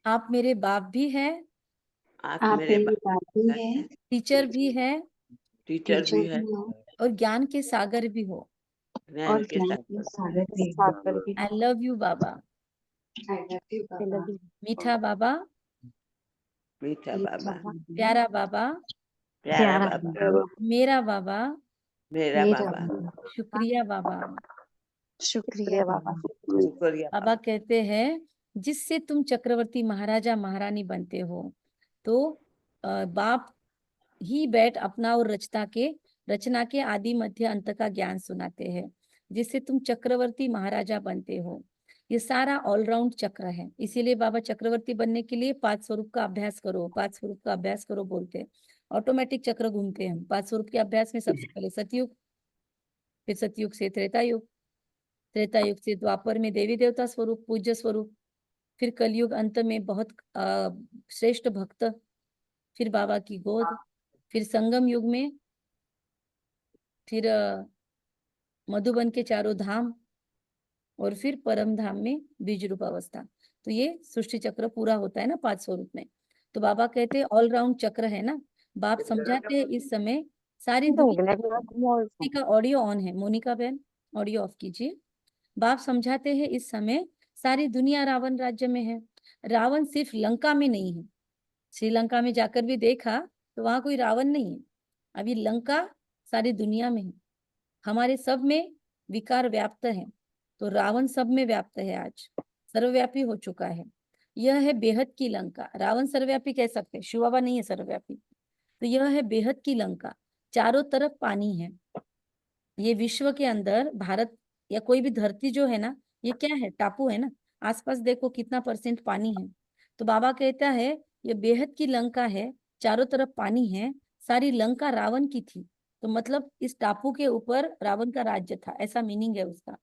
A: आप मेरे बाप भी हैं,
E: आप
B: आप
E: मेरे
B: मेरे
E: बाप
B: बापू हैं,
A: टीचर भी हैं
E: टीचर भी है
B: हो
A: और ज्ञान के सागर भी हो।
E: ज्ञान
B: और
E: के
B: ज्ञान
E: साथ
B: के सागर भी
A: I love you Baba.
B: I love you, बाबा।
A: मीठा बाबा,
E: मीठा बाबा
A: प्यारा बाबा,
E: प्यारा बाबा
A: मेरा बाबा,
E: मेरा
B: मेरा
E: बाबा
B: बाबा।
A: शुक्रिया बाबा।
B: शुक्रिया बाबा।
E: शुक्रिया
A: बाबा कहते हैं जिससे तुम चक्रवर्ती महाराजा महारानी बनते हो, तो बाप ही बैठ अपना और रचना के आदि मध्य अंत का ज्ञान सुनाते हैं, जिससे तुम चक्रवर्ती महाराजा बनते हो। ये सारा ऑलराउंड चक्र है। इसीलिए बाबा चक्रवर्ती बनने के लिए 5 स्वरूप का अभ्यास करो, 5 स्वरूप का अभ्यास करो बोलते हैं। ऑटोमेटिक चक्र घूमते हैं हम। 5 स्वरूप के अभ्यास में सबसे पहले सतयुग, फिर सतयुग से त्रेता युग, त्रेता युग से द्वापर में देवी देवता स्वरूप, पूज्य स्वरूप, फिर कलयुग अंत में बहुत श्रेष्ठ भक्त, फिर बाबा की गोद, फिर संगम युग में, फिर मधुबन के चारों धाम, और फिर परम धाम में बीज रूप अवस्था। तो ये सृष्टि चक्र पूरा होता है ना 5 स्वरूप में। तो बाबा कहते हैं ऑलराउंड चक्र है ना। बाप समझाते हैं इस समय सारी दुनिया का ऑडियो ऑन है, मोनिका बहन ऑडियो ऑफ कीजिए। बाप समझाते हैं इस समय सारी दुनिया रावण राज्य में है। रावण सिर्फ लंका में नहीं है। श्रीलंका में जाकर भी देखा तो वहां कोई रावण नहीं है। अभी लंका सारी दुनिया में है। हमारे सब में विकार व्याप्त है, तो रावण सब में व्याप्त है, आज सर्वव्यापी हो चुका है। यह है बेहद की लंका। रावण सर्वव्यापी कह सकते हैं, शिव बाबा नहीं है सर्वव्यापी। तो यह है बेहद की लंका, चारों तरफ पानी है। ये विश्व के अंदर भारत या कोई भी धरती जो है ना, ये क्या है, टापू है ना। आसपास देखो कितना % पानी है। तो बाबा कहता है ये बेहद की लंका है, चारों तरफ पानी है। सारी लंका रावण की थी, तो मतलब इस टापू के ऊपर रावण का राज्य था, ऐसा मीनिंग है उसका।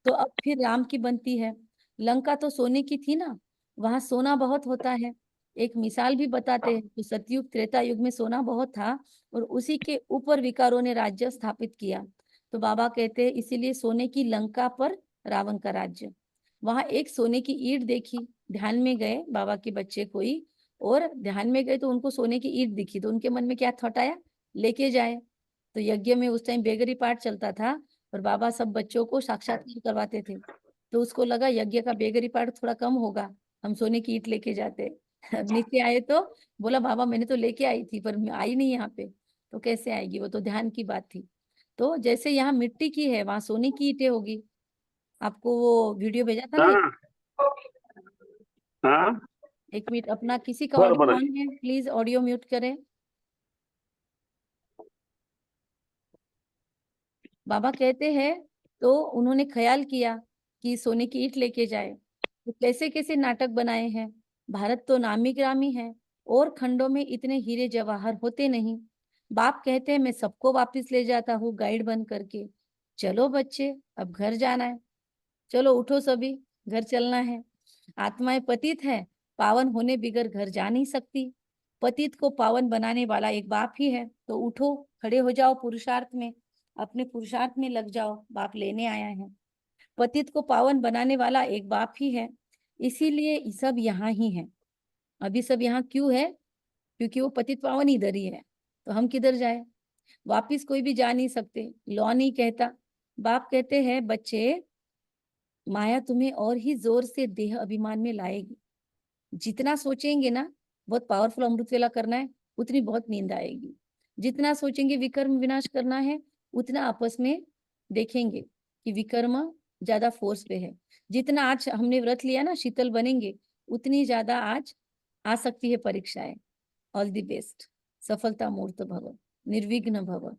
A: तो अब फिर राम की बनती है। लंका तो सोने की थी ना, वहां सोना बहुत होता है। एक मिसाल भी बताते हैं, तो सतयुग त्रेता युग में सोना बहुत था और उसी के ऊपर विकारों ने राज्य स्थापित किया। तो बाबा कहते हैं इसीलिए सोने की लंका पर रावण का राज्य। वहां एक सोने की ईंट देखी, ध्यान में गए बाबा के बच्चे कोई, और ध्यान में गए तो उनको सोने की ईंट दिखी, तो उनके मन में क्या थॉट आया, लेके जाए। तो यज्ञ में उस टाइम बेगरी पाठ चलता था और बाबा सब बच्चों को साक्षात्कार करवाते थे। तो उसको लगा यज्ञ का बेगरी पाठ थोड़ा कम होगा, हम सोने की ईंट लेके जाते। नीचे आए तो बोला बाबा मैंने तो लेके आई थी पर मैं आई नहीं यहाँ पे। तो कैसे आएगी, वो तो ध्यान की बात थी। तो जैसे यहाँ मिट्टी की है वहां सोने की ईंटें होगी। आपको वो वीडियो भेजा था ना,
F: हाँ
A: 1 मिनट अपना किसी का
F: बरोबर
A: ऑडियो
F: आहे.
A: ऑन है, प्लीज ऑडियो म्यूट करें। बाबा कहते हैं तो उन्होंने ख्याल किया कि सोने की ईंट लेके जाए, तो कैसे कैसे नाटक बनाए हैं। भारत तो नामी ग्रामी है और खंडों में इतने हीरे जवाहर होते नहीं। बाप कहते हैं मैं सबको वापस ले जाता हूँ गाइड बन करके। चलो बच्चे अब घर जाना है, चलो उठो सभी, घर चलना है। आत्माएं पतित है, पावन होने बिगर घर जा नहीं सकती। पतित को पावन बनाने वाला एक बाप ही है। तो उठो, खड़े हो जाओ पुरुषार्थ में, अपने पुरुषार्थ में लग जाओ, बाप लेने आया है। पतित को पावन बनाने वाला एक बाप ही है, इसीलिए सब यहाँ ही है। अभी सब यहाँ क्यों है, क्योंकि वो पतित पावन इधर ही है। तो हम किधर जाए, वापिस कोई भी जा नहीं सकते, लॉ नहीं कहता। बाप कहते हैं बच्चे माया तुम्हें और ही जोर से देह अभिमान में लाएगी। जितना सोचेंगे ना बहुत पावरफुल अमृत वेला करना है, उतनी बहुत नींद आएगी। जितना सोचेंगे विकर्म विनाश करना है, उतना आपस में देखेंगे कि विकर्म ज्यादा फोर्स पे है। जितना आज हमने व्रत लिया ना शीतल बनेंगे, उतनी ज्यादा आज आ सकती है परीक्षाएं। ऑल द बेस्ट, सफलता मूर्त भव, निर्विघ्न भव।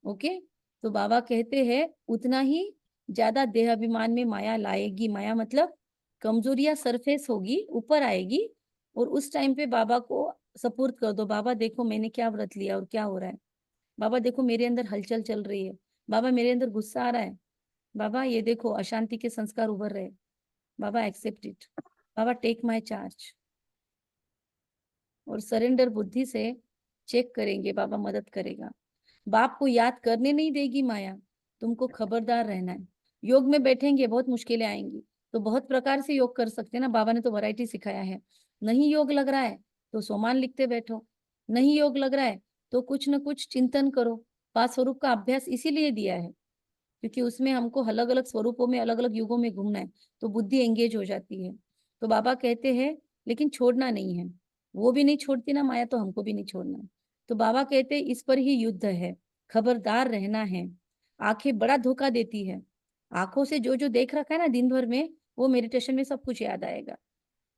A: ओके। तो बाबा कहते हैं उतना ही ज्यादा देह अभिमान में माया लाएगी। माया मतलब कमजोरियां सरफेस होगी, ऊपर आएगी, और उस टाइम पे बाबा को सपुर्द कर दो। बाबा देखो मैंने क्या व्रत लिया और क्या हो रहा है। बाबा देखो मेरे अंदर हलचल चल रही है। बाबा मेरे अंदर गुस्सा आ रहा है। बाबा ये देखो अशांति के संस्कार उभर रहे। Baba accept it. Baba take my charge. और सरेंडर बुद्धि से चेक करेंगे, बाबा मदद करेगा। बाप को याद करने नहीं देगी माया, तुमको खबरदार रहना है। योग में बैठेंगे बहुत मुश्किलें आएंगी, तो बहुत प्रकार से योग कर सकते हैं ना, बाबा ने तो वैरायटी सिखाया है। नहीं योग लग रहा है तो सोमान लिखते बैठो, नहीं योग लग रहा है तो कुछ न कुछ चिंतन करो। पांच स्वरूप का अभ्यास इसीलिए दिया है क्योंकि उसमें हमको अलग अलग स्वरूपों में अलग अलग युगों में घूमना है, तो बुद्धि एंगेज हो जाती है। तो बाबा कहते हैं लेकिन छोड़ना नहीं है, वो भी नहीं छोड़ती ना माया, तो हमको भी नहीं छोड़ना है। तो बाबा कहते हैं इस पर ही युद्ध है, खबरदार रहना है। आंखें बड़ा धोखा देती है, आंखों से जो जो देख रखा है ना दिन भर में, वो मेडिटेशन में सब कुछ याद आएगा।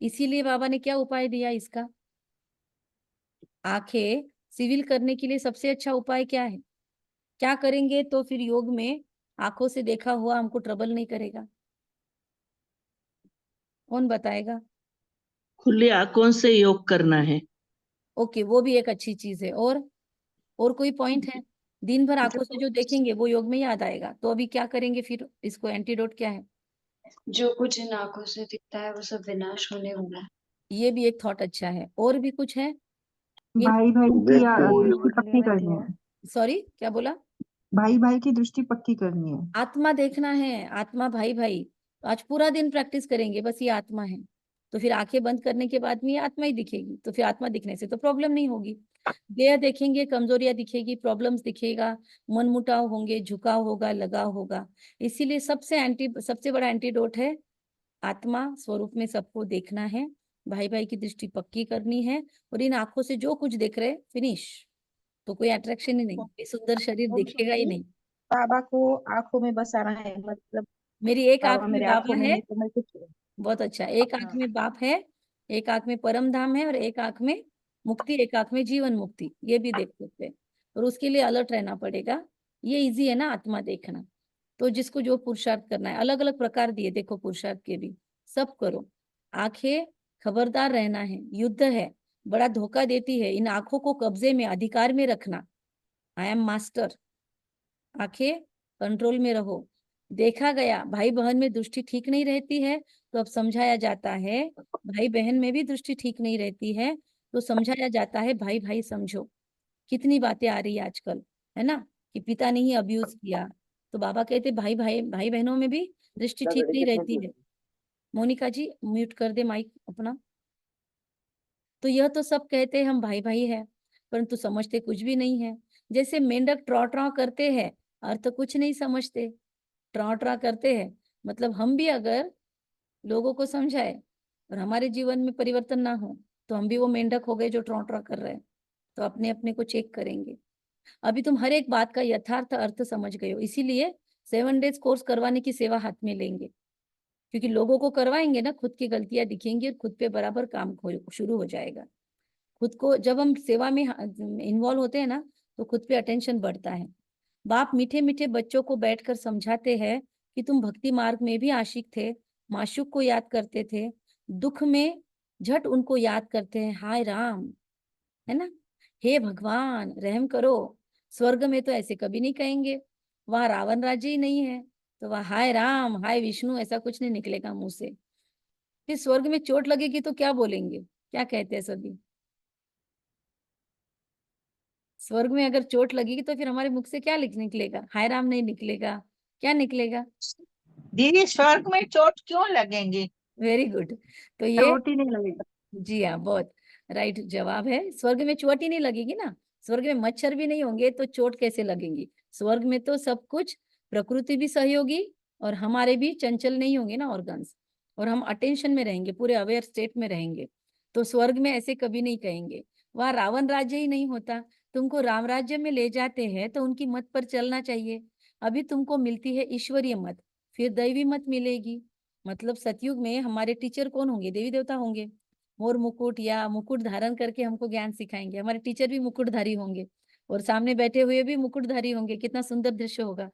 A: इसीलिए बाबा ने क्या उपाय दिया इसका, आंखें सिविल करने के लिए सबसे अच्छा उपाय क्या है, क्या करेंगे तो फिर योग में आंखों से देखा हुआ हमको ट्रबल नहीं करेगा, कौन बताएगा?
F: खुली आंखों से योग करना है।
A: ओके, वो भी एक अच्छी चीज है। और कोई पॉइंट है? दिन भर आंखों से जो देखेंगे वो योग में याद आएगा, तो अभी क्या करेंगे फिर, इसको एंटीडोट क्या है?
B: जो कुछ इन आंखों से दिखता है वो सब विनाश होने वाला है।
A: ये भी एक थॉट अच्छा है। और भी कुछ है?
G: भाई भाई की दृष्टि पक्की
B: में
G: करनी
B: दिया
G: है।
A: सॉरी, क्या बोला?
G: भाई भाई की दृष्टि पक्की करनी है।
A: आत्मा देखना है, आत्मा भाई भाई। तो आज पूरा दिन प्रैक्टिस करेंगे, बस ये आत्मा है, तो फिर आंखें बंद करने के बाद में ये आत्मा ही दिखेगी, तो फिर आत्मा दिखने से तो प्रॉब्लम नहीं होगी। देह देखेंगे, कमजोरियां दिखेगी, प्रॉब्लम्स दिखेगा, मन मुटाव होंगे, झुकाव होगा, लगाव होगा। इसीलिए सबसे बड़ा एंटीडोट है आत्मा स्वरूप में सबको देखना है, भाई भाई की दृष्टि पक्की करनी है, और इन आंखों से जो कुछ देख रहे फिनिश, तो कोई अट्रैक्शन ही नहीं, ये सुंदर शरीर दिखेगा ही नहीं।
H: बाबा को आंखों में बसाना है, मतलब
A: मेरी एक आंख
H: बाबा
A: में
H: मेरे
A: बाबा
H: आंखों में
A: है,
H: है तो मैं कुछ।
A: बहुत अच्छा, एक आंख
H: हाँ।
A: में बाप है, एक आंख में परम धाम है, और एक आंख में मुक्ति, एक आंख में जीवन मुक्ति, ये भी देख सकते हैं। और उसके लिए अलर्ट रहना पड़ेगा। ये इजी है ना आत्मा देखना, तो जिसको जो पुरुषार्थ करना है, अलग अलग प्रकार दिए देखो पुरुषार्थ के भी, सब करो। आंखें खबरदार रहना है, युद्ध है, बड़ा धोखा देती है, इन आंखों को कब्जे में अधिकार में रखना। आई एम मास्टर, आंखें कंट्रोल में रहो। देखा गया भाई बहन में दृष्टि ठीक नहीं रहती है, तो अब समझाया जाता है भाई बहन में भी दृष्टि ठीक नहीं रहती है, तो समझाया जाता है भाई भाई समझो। कितनी बातें आ रही है आजकल, है ना, कि पिता ने ही अब्यूज किया, तो बाबा कहते भाई भाई भाई बहनों में भी दृष्टि ठीक नहीं रहती है। मोनिका जी म्यूट कर दे माइक अपना। तो यह तो सब कहते हैं हम भाई भाई है, परंतु समझते कुछ भी नहीं है। जैसे मेंढक ट्रॉ ट्रॉ करते हैं, अर्थ कुछ नहीं समझते, ट्रॉ ट्रॉ करते हैं, मतलब हम भी अगर लोगों को समझाए और हमारे जीवन में परिवर्तन ना हो, तो हम भी वो मेंढक हो गए जो ट्रॉ ट्रॉ कर रहे हैं। तो अपने अपने को चेक करेंगे। अभी तुम हर एक बात का यथार्थ अर्थ समझ गए हो, इसीलिए 7 डेज कोर्स करवाने की सेवा हाथ में लेंगे, क्योंकि लोगों को करवाएंगे ना, खुद की गलतियां दिखेंगी और खुद पे बराबर काम शुरू हो जाएगा। खुद को जब हम सेवा में इन्वॉल्व होते हैं ना, तो खुद पे अटेंशन बढ़ता है। बाप मीठे मीठे बच्चों को बैठकर समझाते हैं कि तुम भक्ति मार्ग में भी आशिक थे, माशूक को याद करते थे, दुख में झट उनको याद करते हैं, हाय राम, है ना, हे भगवान रहम करो। स्वर्ग में तो ऐसे कभी नहीं कहेंगे, वहां रावण राज्य ही नहीं है, तो वहां हाय राम हाय विष्णु ऐसा कुछ नहीं निकलेगा मुंह से। फिर स्वर्ग में चोट लगेगी तो क्या बोलेंगे, क्या कहते हैं सभी? स्वर्ग में अगर चोट लगेगी तो फिर हमारे मुख से क्या निकलेगा? हाय राम नहीं निकलेगा, क्या निकलेगा?
C: दीदी स्वर्ग में चोट क्यों लगेंगी?
A: Very good. तो ये
G: चोट ही नहीं लगेगी।
A: जी हाँ, बहुत राइट जवाब है। स्वर्ग में चोट ही नहीं लगेगी ना, स्वर्ग में मच्छर भी नहीं होंगे तो चोट कैसे लगेंगी? स्वर्ग में तो सब कुछ, प्रकृति भी सहयोगी और हमारे भी चंचल नहीं होंगे ना ऑर्गन्स, और हम अटेंशन में रहेंगे, पूरे अवेयर स्टेट में रहेंगे। तो स्वर्ग में ऐसे कभी नहीं कहेंगे। वहां रावण राज्य ही नहीं होता, तुमको राम राज्य में ले जाते हैं तो उनकी मत पर चलना चाहिए। अभी तुमको मिलती है ईश्वरीय मत, फिर दैवी मत मिलेगी। मतलब सतयुग में हमारे टीचर कौन होंगे? देवी देवता होंगे, मोर मुकुट या मुकुट धारण करके हमको ज्ञान सिखाएंगे। हमारे टीचर भी मुकुटधारी होंगे और सामने बैठे हुए भी मुकुटधारी होंगे, कितना सुंदर दृश्य होगा।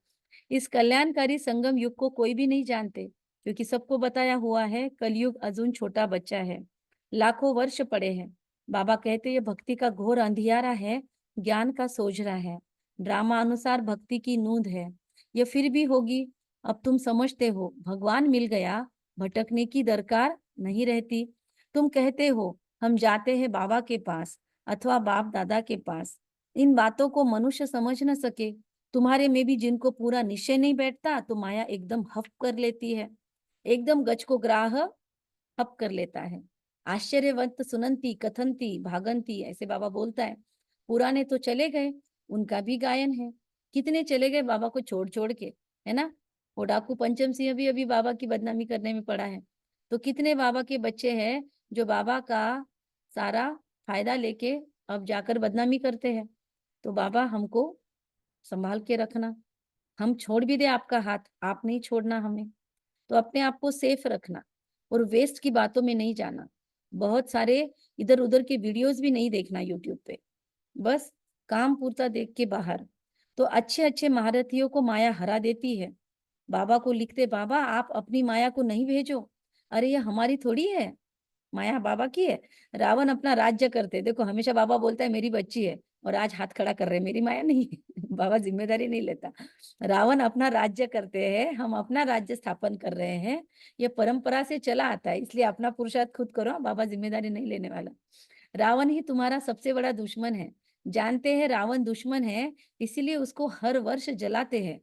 A: इस कल्याणकारी संगम युग को कोई भी नहीं जानते, क्योंकि सबको बताया हुआ है कलयुग अजून छोटा बच्चा है, लाखों वर्ष पड़े हैं। बाबा कहते ये भक्ति का घोर अंधियारा है, ज्ञान का सोजरा है, ड्रामा अनुसार भक्ति की नूंद है, ये फिर भी होगी। अब तुम समझते हो भगवान मिल गया, भटकने की दरकार नहीं रहती। तुम कहते हो हम जाते हैं बाबा के पास अथवा बाप दादा के पास, इन बातों को मनुष्य समझ न सके। तुम्हारे में भी जिनको पूरा निश्चय नहीं बैठता, तो माया एकदम हफ कर लेती है। एकदम गज को ग्राह हप कर लेता है। आश्चर्यवंत सुनंती कथंती भागंती, ऐसे बाबा बोलता है। पुराने तो चले गए, उनका भी गायन है। कितने चले गए बाबा को छोड़ छोड़ के, है ना। वो डाकू पंचम सिंह भी अभी बाबा की बदनामी करने में पड़ा है। तो कितने बाबा के बच्चे हैं जो बाबा का सारा फायदा लेके अब जाकर बदनामी करते हैं। तो बाबा हमको संभाल के रखना, हम छोड़ भी दे आपका हाथ, आप नहीं छोड़ना हमें। तो अपने आप को सेफ रखना और वेस्ट की बातों में नहीं जाना। बहुत सारे इधर उधर के वीडियोस भी नहीं देखना यूट्यूब पे, बस काम पूरता देख के बाहर। तो अच्छे अच्छे महारथियों को माया हरा देती है। बाबा को लिखते, बाबा आप अपनी माया को नहीं भेजो। अरे ये हमारी थोड़ी है, माया बाबा की है। रावण अपना राज्य करते, देखो हमेशा बाबा बोलता है मेरी बच्ची है, और आज हाथ खड़ा कर रहे हैं मेरी माया नहीं है। बाबा जिम्मेदारी नहीं लेता। रावण अपना राज्य करते हैं, हम अपना राज्य स्थापन कर रहे हैं। ये परंपरा से चला आता है, इसलिए अपना पुरुषार्थ खुद करो, बाबा जिम्मेदारी नहीं लेने वाला। रावण ही तुम्हारा सबसे बड़ा दुश्मन है, जानते हैं रावण दुश्मन है, इसीलिए उसको हर वर्ष जलाते हैं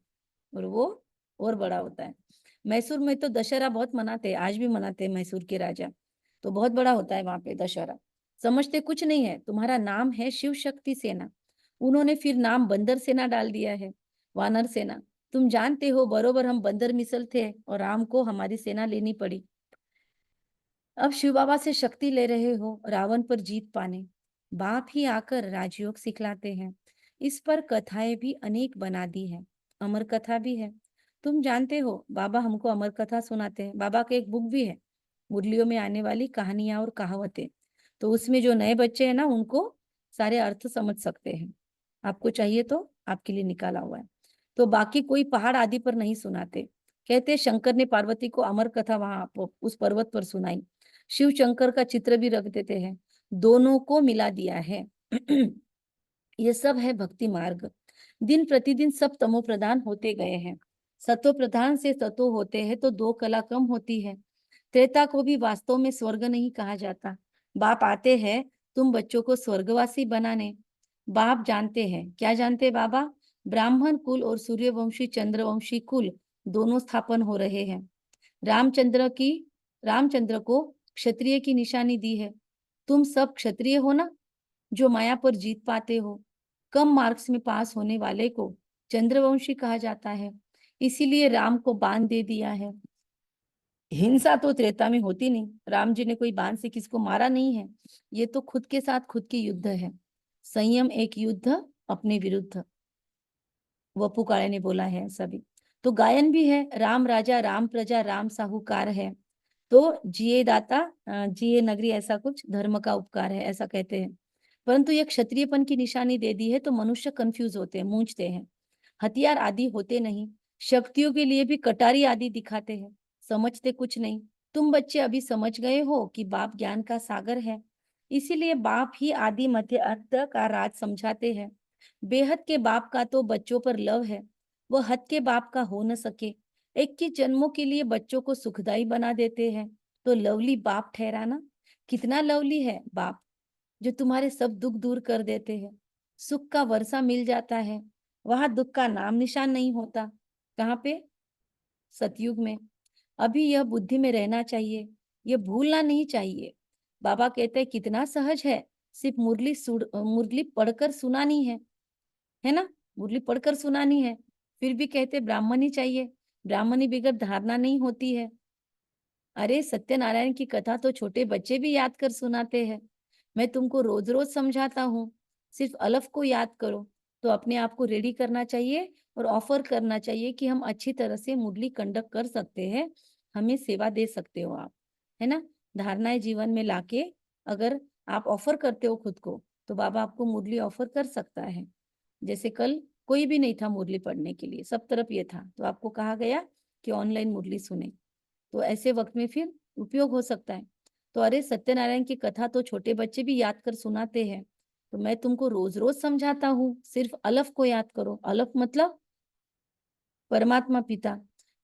A: और वो और बड़ा होता है। मैसूर में तो दशहरा बहुत मनाते हैं, आज भी मनाते हैं मैसूर के राजा, तो बहुत बड़ा होता है वहां पे दशहरा। समझते कुछ नहीं है, तुम्हारा नाम है शिव शक्ति सेना, उन्होंने फिर नाम बंदर सेना डाल दिया है, वानर सेना। तुम जानते हो बरोबर हम बंदर मिसल थे और राम को हमारी सेना लेनी पड़ी। अब शिव बाबा से शक्ति ले रहे हो रावण पर जीत पाने। बाप ही आकर राजयोग सिखलाते हैं। इस पर कथाएं भी अनेक बना दी है, अमर कथा भी है। तुम जानते हो बाबा हमको अमर कथा सुनाते हैं। बाबा का एक बुक भी है, मुरलियों में आने वाली कहानियां और कहावतें। तो उसमें जो नए बच्चे हैं ना, उनको सारे अर्थ समझ सकते हैं। आपको चाहिए तो आपके लिए निकाला हुआ है। तो बाकी कोई पहाड़ आदि पर नहीं सुनाते। कहते शंकर ने पार्वती को अमर कथा वहां उस पर्वत पर सुनाई। शिव शंकर का चित्र भी रख देते हैं, दोनों को मिला दिया है। ये सब है भक्ति मार्ग। दिन प्रतिदिन सब तमो प्रधान होते गए हैं। सतो प्रधान से सतो होते हैं तो दो कला कम होती है। त्रेता को भी वास्तव में स्वर्ग नहीं कहा जाता। बाप आते हैं तुम बच्चों को स्वर्गवासी बनाने। बाप जानते हैं, क्या जानते हैं बाबा? ब्राह्मण कुल और सूर्यवंशी चंद्रवंशी कुल दोनों स्थापन हो रहे हैं। रामचंद्र को क्षत्रिय की निशानी दी है। तुम सब क्षत्रिय हो ना, जो माया पर जीत पाते हो। कम मार्क्स में पास होने वाले को चंद्रवंशी कहा जाता है, इसीलिए राम को बाण दे दिया है। हिंसा तो त्रेता में होती नहीं, राम जी ने कोई बाण से किसको मारा नहीं है। ये तो खुद के साथ खुद की युद्ध है। संयम एक युद्ध अपने विरुद्ध, वपु काळे ने बोला है सभी। तो गायन भी है, राम राजा राम प्रजा राम साहूकार है। तो जिए दाता जिए नगरी, ऐसा कुछ धर्म का उपकार है, ऐसा कहते हैं। परंतु ये क्षत्रियपन की निशानी दे दी है तो मनुष्य कंफ्यूज होते हैं, मूंझते हैं। हथियार आदि होते नहीं, शक्तियों के लिए भी कटारी आदि दिखाते हैं, समझते कुछ नहीं। तुम बच्चे अभी समझ गए हो कि बाप ज्ञान का सागर है, इसीलिए बाप ही आदि मध्य अंत का राज समझाते हैं। बेहद के बाप का तो बच्चों पर लव है, वह हद के बाप का हो न सके। 21 जन्मों के लिए बच्चों को सुखदाई बना देते हैं, तो लवली बाप ठहराना। कितना लवली है बाप, जो तुम्हारे सब दुख दूर कर देते हैं। सुख का वर्षा मिल जाता है, वहां दुख का नाम निशान नहीं होता। कहाँ पे? सतयुग में। अभी यह बुद्धि में रहना चाहिए, यह भूलना नहीं चाहिए। बाबा कहते हैं कितना सहज है, सिर्फ मुरली पढ़कर सुनानी है ना, मुरली पढ़कर सुनानी है। फिर भी कहते ब्राह्मणी चाहिए, ब्राह्मणी बगैर धारणा नहीं होती है। अरे सत्यनारायण की कथा तो छोटे बच्चे भी याद कर सुनाते हैं। मैं तुमको रोज रोज समझाता हूँ, सिर्फ अलफ को याद करो। तो अपने आप को रेडी करना चाहिए और ऑफर करना चाहिए कि हम अच्छी तरह से मुरली कंडक्ट कर सकते हैं, हमें सेवा दे सकते हो आप, है ना। धारणाएं जीवन में लाके अगर आप ऑफर करते हो खुद को, तो बाबा आपको मुरली ऑफर कर सकता है। जैसे कल कोई भी नहीं था मुरली पढ़ने के लिए, सब तरफ ये था, तो आपको कहा गया कि ऑनलाइन मुरली सुने, तो ऐसे वक्त में फिर उपयोग हो सकता है। तो अरे सत्यनारायण की कथा तो छोटे बच्चे भी याद कर सुनाते हैं, तो मैं तुमको रोज रोज समझाता हूँ, सिर्फ अलफ को याद करो। अलफ मतलब परमात्मा पिता।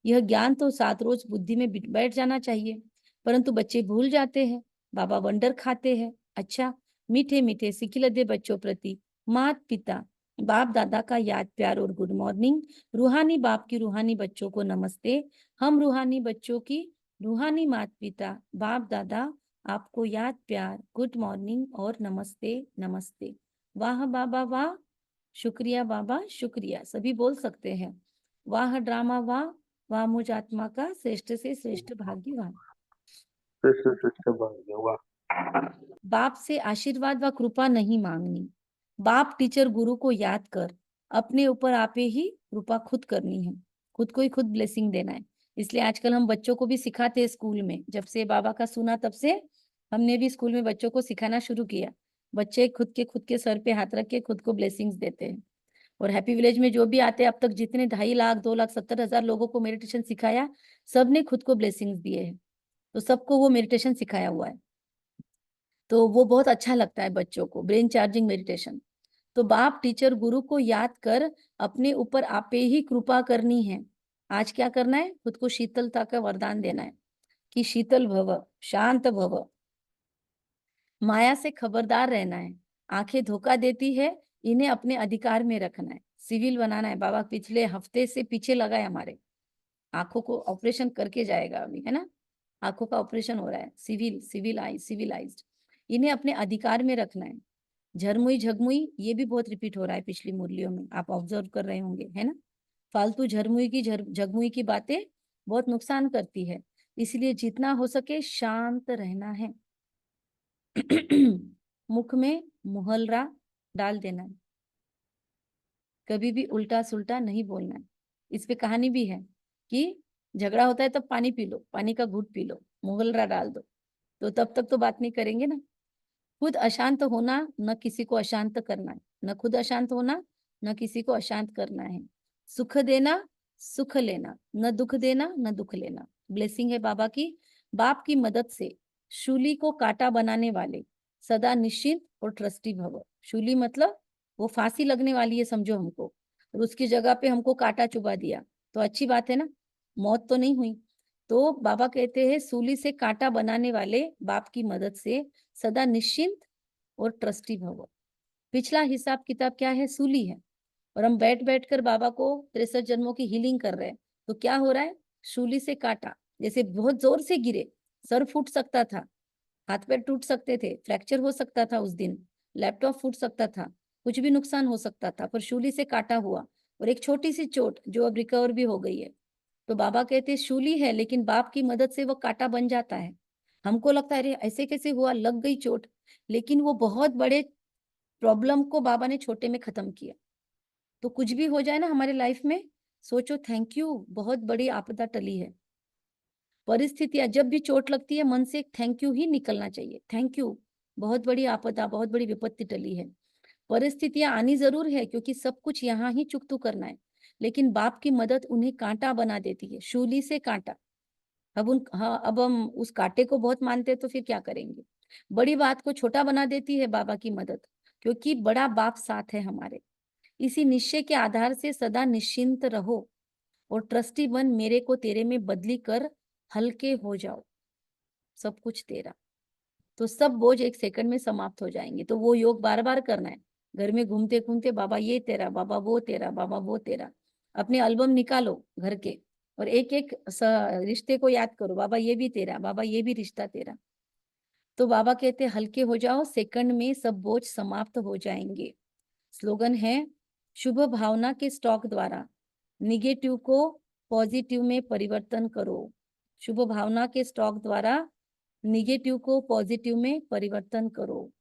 A: यह ज्ञान तो 7 रोज बुद्धि में बैठ जाना चाहिए, परंतु बच्चे भूल जाते हैं। बाबा वंडर खाते हैं। अच्छा, मीठे मीठे सिखिलदे बच्चों प्रति मात पिता बाप दादा का याद प्यार और गुड मॉर्निंग। रूहानी बाप की रूहानी बच्चों को नमस्ते। हम रूहानी बच्चों की रूहानी माता पिता बाप दादा आपको याद प्यार, गुड मॉर्निंग और नमस्ते नमस्ते। वाह बाबा वाह, शुक्रिया बाबा शुक्रिया, सभी बोल सकते हैं। वाह ड्रामा वाह, वाह मुझ आत्मा का श्रेष्ठ से श्रेष्ठ भाग्यवान। बाप से आशीर्वाद व कृपा नहीं मांगनी, बाप टीचर गुरु को याद कर अपने ऊपर आपे ही कृपा खुद करनी है, खुद को ही खुद ब्लेसिंग देना है। इसलिए आजकल हम बच्चों को भी सिखाते हैं स्कूल में। जब से बाबा का सुना तब से हमने भी स्कूल में बच्चों को सिखाना शुरू किया। बच्चे खुद के सर पे हाथ रख के खुद को ब्लेसिंग्स देते हैं। और हैप्पी विलेज में जो भी आते हैं, अब तक जितने 2.5 लाख 2,70,000 लोगों को मेडिटेशन सिखाया, सबने खुद को ब्लेसिंग्स दिए हैं। तो सबको वो मेडिटेशन सिखाया हुआ है, तो वो बहुत अच्छा लगता है बच्चों को, ब्रेन चार्जिंग मेडिटेशन। तो बाप टीचर गुरु को याद कर अपने ऊपर आपे ही कृपा करनी है। आज क्या करना है? खुद को शीतलता का वरदान देना है कि शीतल भव, शांत भव, माया से खबरदार रहना है। आंखें धोखा देती है, इन्हें अपने अधिकार में रखना है, सिविल बनाना है। बाबा पिछले हफ्ते से पीछे लगा है हमारे, आंखों को ऑपरेशन करके जाएगा अभी, है ना, आंखों का ऑपरेशन हो रहा है, सिविलाइज्ड। इन्हें अपने अधिकार में रखना है। झरमुई झगमुई ये भी बहुत रिपीट हो रहा है पिछली मुरलियों में, आप ऑब्जर्व कर रहे होंगे, है ना। फालतू झरमुई की झगमुई की बातें बहुत नुकसान करती है, इसलिए जितना हो सके शांत रहना है। मुख में मुहलरा डाल देना है, कभी भी उल्टा सुल्टा नहीं बोलना है। इस पे कहानी भी है कि झगड़ा होता है तब पानी पी लो, पानी का घूंट पी लो, मुहलरा डाल दो, तो तब तक तो बात नहीं करेंगे ना। खुद अशांत होना, न किसी को अशांत करना है, न खुद अशांत होना, न किसी को अशांत करना है। सुख देना, सुख लेना, न दुख देना, न दुख लेना। ब्लेसिंग है बाबा की। बाप की मदद से शूली को कांटा बनाने वाले सदा निश्चिंत और ट्रस्टी भव। शूली मतलब वो फांसी लगने वाली है समझो हमको, और उसकी जगह पे हमको कांटा चुबा दिया, तो अच्छी बात है ना, मौत तो नहीं हुई। तो बाबा कहते हैं सूली से कांटा बनाने वाले बाप की मदद से सदा निश्चिंत और ट्रस्टी भव। पिछला हिसाब किताब क्या है? सूली है, और हम बैठ बैठ कर बाबा को 63 जन्मों की हीलिंग कर रहे हैं। तो क्या हो रहा है? शूली से काटा, जैसे बहुत जोर से गिरे, सर फूट सकता था, हाथ पैर टूट सकते थे, फ्रैक्चर हो सकता था उस दिन, लैपटॉप फूट सकता था, कुछ भी नुकसान हो सकता था, पर शूली से काटा हुआ, और एक छोटी सी चोट जो अब रिकवर भी हो गई है। तो बाबा कहते हैं शूली है, लेकिन बाप की मदद से वो कांटा बन जाता है। हमको लगता है अरे ऐसे कैसे हुआ, लग गई चोट, लेकिन वो बहुत बड़े प्रॉब्लम को बाबा ने छोटे में खत्म किया। तो कुछ भी हो जाए ना हमारे लाइफ में, सोचो थैंक यू, बहुत बड़ी आपदा टली है। परिस्थितियां जब भी चोट लगती है, मन से एक थैंक यू ही निकलना चाहिए। थैंक यू, बहुत बड़ी आपदा, बहुत बड़ी विपत्ति टली है। परिस्थितियां आनी जरूर है, क्योंकि सब कुछ यहाँ ही चुकतू करना है, लेकिन बाप की मदद उन्हें कांटा बना देती है, शूली से कांटा। अब हम उस कांटे को बहुत मानते हैं, तो फिर क्या करेंगे। बड़ी बात को छोटा बना देती है बाबा की मदद, क्योंकि बड़ा बाप साथ है हमारे। इसी निश्चय के आधार से सदा निश्चिंत रहो और ट्रस्टी बन मेरे को तेरे में बदली कर हल्के हो जाओ, सब कुछ तेरा। तो सब बोझ एक सेकंड में समाप्त हो जाएंगे। तो वो योग बार बार करना है, घर में घूमते घूमते बाबा ये तेरा, बाबा वो तेरा, बाबा वो तेरा। अपने एल्बम निकालो घर के, और एक एक रिश्ते को याद करो, बाबा ये भी तेरा, बाबा ये भी रिश्ता तेरा। तो बाबा कहते हल्के हो जाओ, सेकंड में सब बोझ समाप्त हो जाएंगे। स्लोगन है, शुभ भावना के स्टॉक द्वारा निगेटिव को पॉजिटिव में परिवर्तन करो। शुभ भावना के स्टॉक द्वारा निगेटिव को पॉजिटिव में परिवर्तन करो।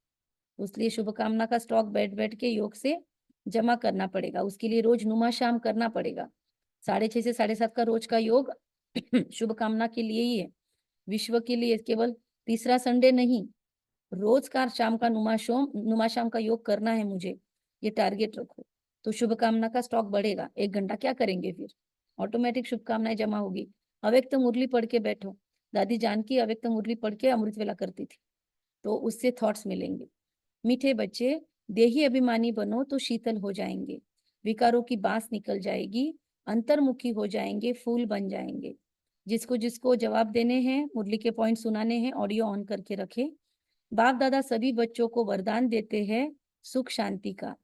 A: इसलिए शुभकामना का स्टॉक बैठ बैठ के योग से जमा करना पड़ेगा। उसके लिए रोज नुमा शाम करना पड़ेगा। 6:30 से 7:30 का रोज का योग शुभकामना के लिए ही है, विश्व के लिए। केवल तीसरा संडे नहीं, रोज का शाम का नुमा शाम का योग करना है मुझे, ये टारगेट रखो। तो शुभकामना का स्टॉक बढ़ेगा। 1 घंटा क्या करेंगे, फिर ऑटोमेटिक शुभकामनाएं जमा होगी। अव्यक्त मुरली पढ़ के बैठो, दादी जानकी अव्यक्त मुरली पढ़ के अमृत वेला करती थी, तो उससे थॉट्स मिलेंगे। मीठे बच्चे, देही अभिमानी बनो तो शीतल हो जाएंगे, विकारों की बांस निकल जाएगी, अंतर्मुखी हो जाएंगे, फूल बन जाएंगे। जिसको जिसको जवाब देने हैं, मुरली के पॉइंट सुनाने हैं, ऑडियो ऑन करके रखे। बाप दादा सभी बच्चों को वरदान देते हैं सुख शांति का।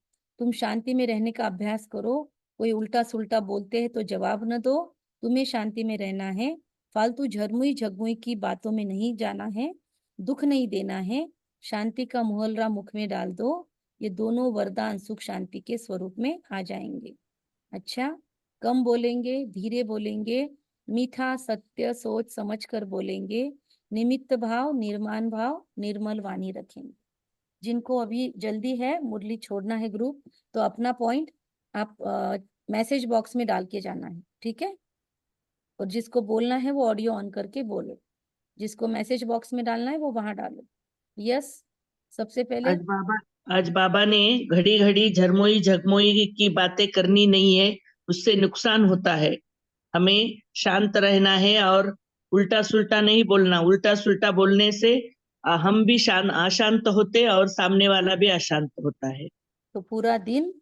A: तुम शांति में रहने का अभ्यास करो। कोई उल्टा सुल्टा बोलते हैं तो जवाब न दो, तुम्हें शांति में रहना है, फालतू झरमुई झगमुई की बातों में नहीं जाना है, दुख नहीं देना है, शांति का मुहल्ला मुख में डाल दो, ये दोनों वरदान सुख शांति के स्वरूप में आ जाएंगे। अच्छा, कम बोलेंगे, धीरे बोलेंगे, मीठा सत्य सोच समझ कर बोलेंगे, निमित्त भाव, निर्माण भाव, निर्मल वाणी रखेंगे। जिनको अभी जल्दी है मुरली छोड़ना है ग्रुप, तो अपना पॉइंट आप मैसेज बॉक्स में डाल के जाना है, ठीक है। और जिसको बोलना है वो ऑडियो ऑन करके बोलो, जिसको मैसेज बॉक्स में डालना है वो वहां डालो। यस, सबसे पहले
F: आज बाबा ने घड़ी घड़ी झरमोई झगमोई की बातें करनी नहीं है, उससे नुकसान होता है। हमें शांत रहना है और उल्टा सुल्टा नहीं बोलना। उल्टा सुल्टा बोलने से हम भी अशांत होते और सामने वाला भी अशांत होता है।
A: तो पूरा दिन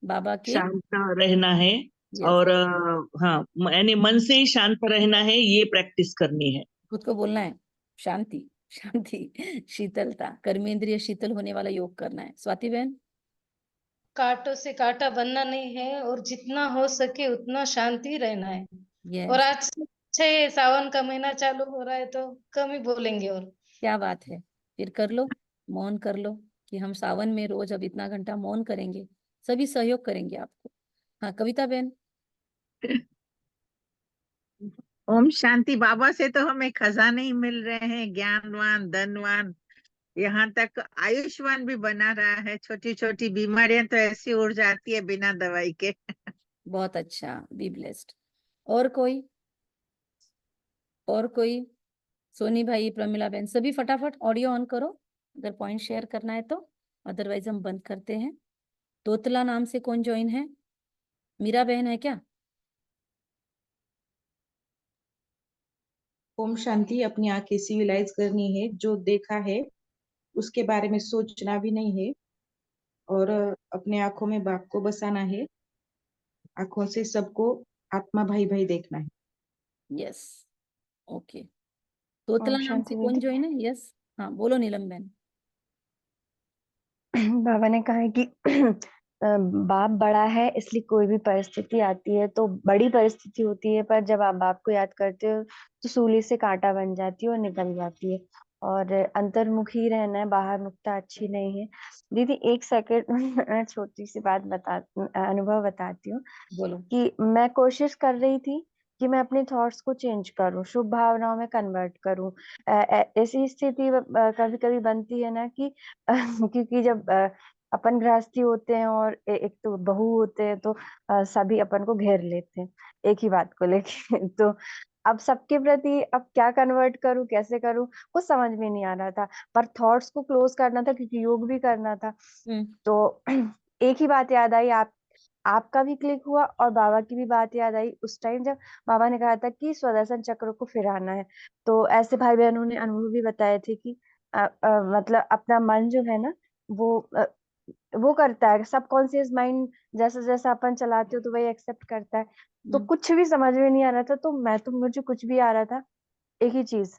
A: बाबा के
F: शांत रहना है
A: Yes.
F: और हाँ, यानी मन से ही शांत रहना है, ये प्रैक्टिस करनी है।
A: खुद को बोलना है शांति शांति, शीतलता, कर्मेंद्रिय शीतल होने वाला योग करना है। स्वाति बहन,
D: कांटों से कांटा बनना नहीं है और जितना हो सके उतना शांति रहना है।
A: यस,
D: और आज से अच्छा ये सावन का महीना चालू हो रहा है तो कम ही बोलेंगे। और
A: क्या बात है, फिर कर लो, मौन कर लो कि हम सावन में रोज अब इतना घंटा मौन करेंगे, सभी सहयोग करेंगे आपको। हाँ कविता बहन,
C: ओम शांति। बाबा से तो हमें खजाने ही मिल रहे हैं, ज्ञानवान, धनवान, यहाँ तक आयुष्मान भी बना रहा है। छोटी छोटी बीमारियां तो ऐसी उड़ जाती है बिना दवाई के।
A: बहुत अच्छा, बी ब्लेस्ड। और कोई, और कोई? सोनी भाई, प्रमिला बहन, सभी फटाफट ऑडियो ऑन करो अगर पॉइंट शेयर करना है तो, अदरवाइज हम बंद करते हैं। तोतला नाम से कौन ज्वाइन है? मीरा बहन है क्या?
H: ओम शांति। अपनी आंखें सिविलाइज करनी है, जो देखा है उसके बारे में सोचना भी नहीं है, और अपने आंखों में बाप को बसाना है। आंखों से सबको आत्मा भाई भाई देखना है।
A: Yes, okay. तोतला
I: ओम
A: नाम से
I: शांति
A: कौन
I: दीदी।
A: ज्वाइन है? यस, हाँ बोलो नीलम बहन।
I: बाबा ने कहा है कि बाप बड़ा है, इसलिए कोई भी परिस्थिति आती है तो बड़ी परिस्थिति होती है, पर जब आप बाप को याद करते हो तो सूली से कांटा बन जाती है और निकल जाती है। और अंतर्मुखी रहना है, बाहर मुखता अच्छी नहीं है। दीदी एक सेकंड छोटी सी बात अनुभव बताती हूँ
A: बोलो।
I: कि मैं कोशिश कर रही थी कि मैं अपने थॉट्स को चेंज करूं, शुभ भावनाओं में कन्वर्ट करूं। ऐसी स्थिति कभी कभी बनती है ना कि क्योंकि जब अपन गृहस्थी होते हैं और एक तो बहू होते हैं, तो सभी अपन को घेर लेते हैं एक ही बात को लेके तो अब सबके प्रति अब क्या कन्वर्ट करूं, कैसे करूं, कुछ समझ में नहीं आ रहा था। पर थॉट्स को क्लोज करना था क्योंकि योग भी करना था। तो एक ही बात याद आई, आपका भी क्लिक हुआ और बाबा की भी बात याद आई उस टाइम जब बाबा ने कहा था कि स्वदर्शन चक्र को फिराना है। तो ऐसे भाई बहनों ने अनुभव भी बताए थे कि मतलब अपना मन जो है ना, वो करता है, सबकॉन्शियस माइंड जैसा जैसा अपन चलाते हो तो वही एक्सेप्ट करता है। तो कुछ भी समझ में नहीं आ रहा था, तो मुझे कुछ भी आ रहा था, एक ही चीज,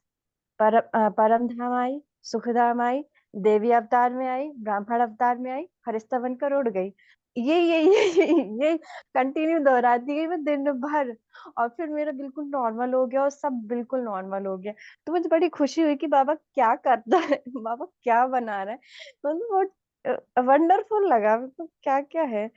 I: परम धाम आई, सुखधाम आई, देवी अवतार में आई, ब्राह्मण अवतार में आई, फरिश्ता बनकर उड़ गई। ये कंटिन्यू दोहराती गई मैं दिन भर, और फिर मेरा बिल्कुल नॉर्मल हो गया और सब बिल्कुल नॉर्मल हो गया। तो मुझे बड़ी खुशी हुई कि बाबा क्या करता है, बाबा क्या बना रहा है। मतलब बहुत वंडरफुल लगा, मतलब क्या क्या है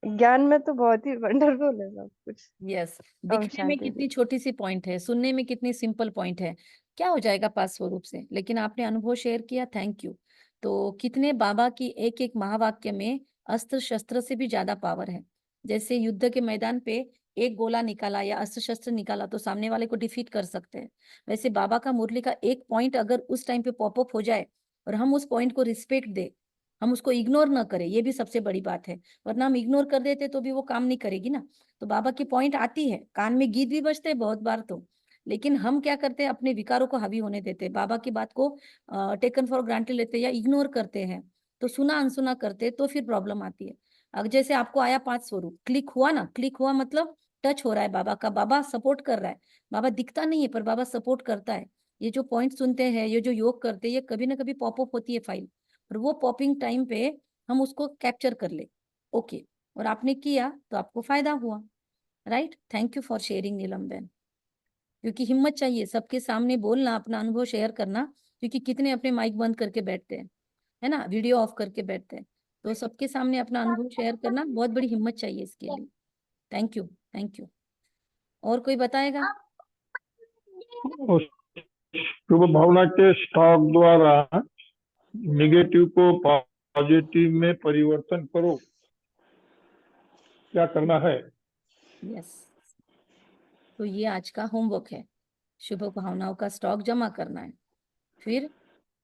I: ज्ञान में, तो बहुत ही वंडरफुल है सब कुछ।
A: यस,
I: ओम
A: दिखने में
I: शांति
A: कितनी
I: जी।
A: छोटी सी पॉइंट है, सुनने में कितनी सिंपल पॉइंट है, क्या हो जाएगा पास स्वरूप से, लेकिन आपने अनुभव शेयर किया, थैंक यू। तो कितने बाबा की एक एक महावाक्य में अस्त्र शस्त्र से भी ज्यादा पावर है। जैसे युद्ध के मैदान पे एक गोला निकाला या अस्त्र शस्त्र निकाला तो सामने वाले को डिफीट कर सकते हैं, वैसे बाबा का मुरली का एक पॉइंट अगर उस टाइम पे पॉपअप हो जाए और हम उस पॉइंट को रिस्पेक्ट दे, हम उसको इग्नोर ना करें, ये भी सबसे बड़ी बात है। वरना हम इग्नोर कर देते तो भी वो काम नहीं करेगी ना। तो बाबा की पॉइंट आती है, कान में गीत भी बजते हैं बहुत बार तो, लेकिन हम क्या करते हैं, अपने विकारों को हावी होने देते हैं, बाबा की बात को टेकन फॉर ग्रांटेड लेते हैं या इग्नोर करते हैं, तो सुना अनसुना करते तो फिर प्रॉब्लम आती है। अब जैसे आपको आया 5 स्वरूप, क्लिक हुआ ना, क्लिक हुआ मतलब टच हो रहा है बाबा का, बाबा सपोर्ट कर रहा है, बाबा दिखता नहीं है पर बाबा सपोर्ट करता है। ये जो पॉइंट सुनते हैं, ये जो योग करते हैं, ये कभी ना कभी पॉपअप होती है फाइल, और वो पॉपिंग टाइम पे हम उसको कैप्चर कर ले। ओके, और आपने किया तो आपको फायदा हुआ, right. Thank you for sharing Neelam Ben. क्योंकि हिम्मत चाहिए सबके सामने बोलना, अपना अनुभव शेयर करना, क्योंकि कितने अपने माइक बंद करके बैठते हैं, है ना, वीडियो ऑफ करके बैठते हैं। तो सबके सामने अपना अनुभव शेयर करना बहुत बड़ी हिम्मत चाहिए इसके लिए। Thank you, thank you. और कोई बताएगा?
J: शुभ भावना के स्टॉक द्वारा नेगेटिव को पॉजिटिव में परिवर्तन करो, क्या करना है?
A: यस, तो ये आज का होमवर्क है, शुभ भावनाओं का स्टॉक जमा करना है। फिर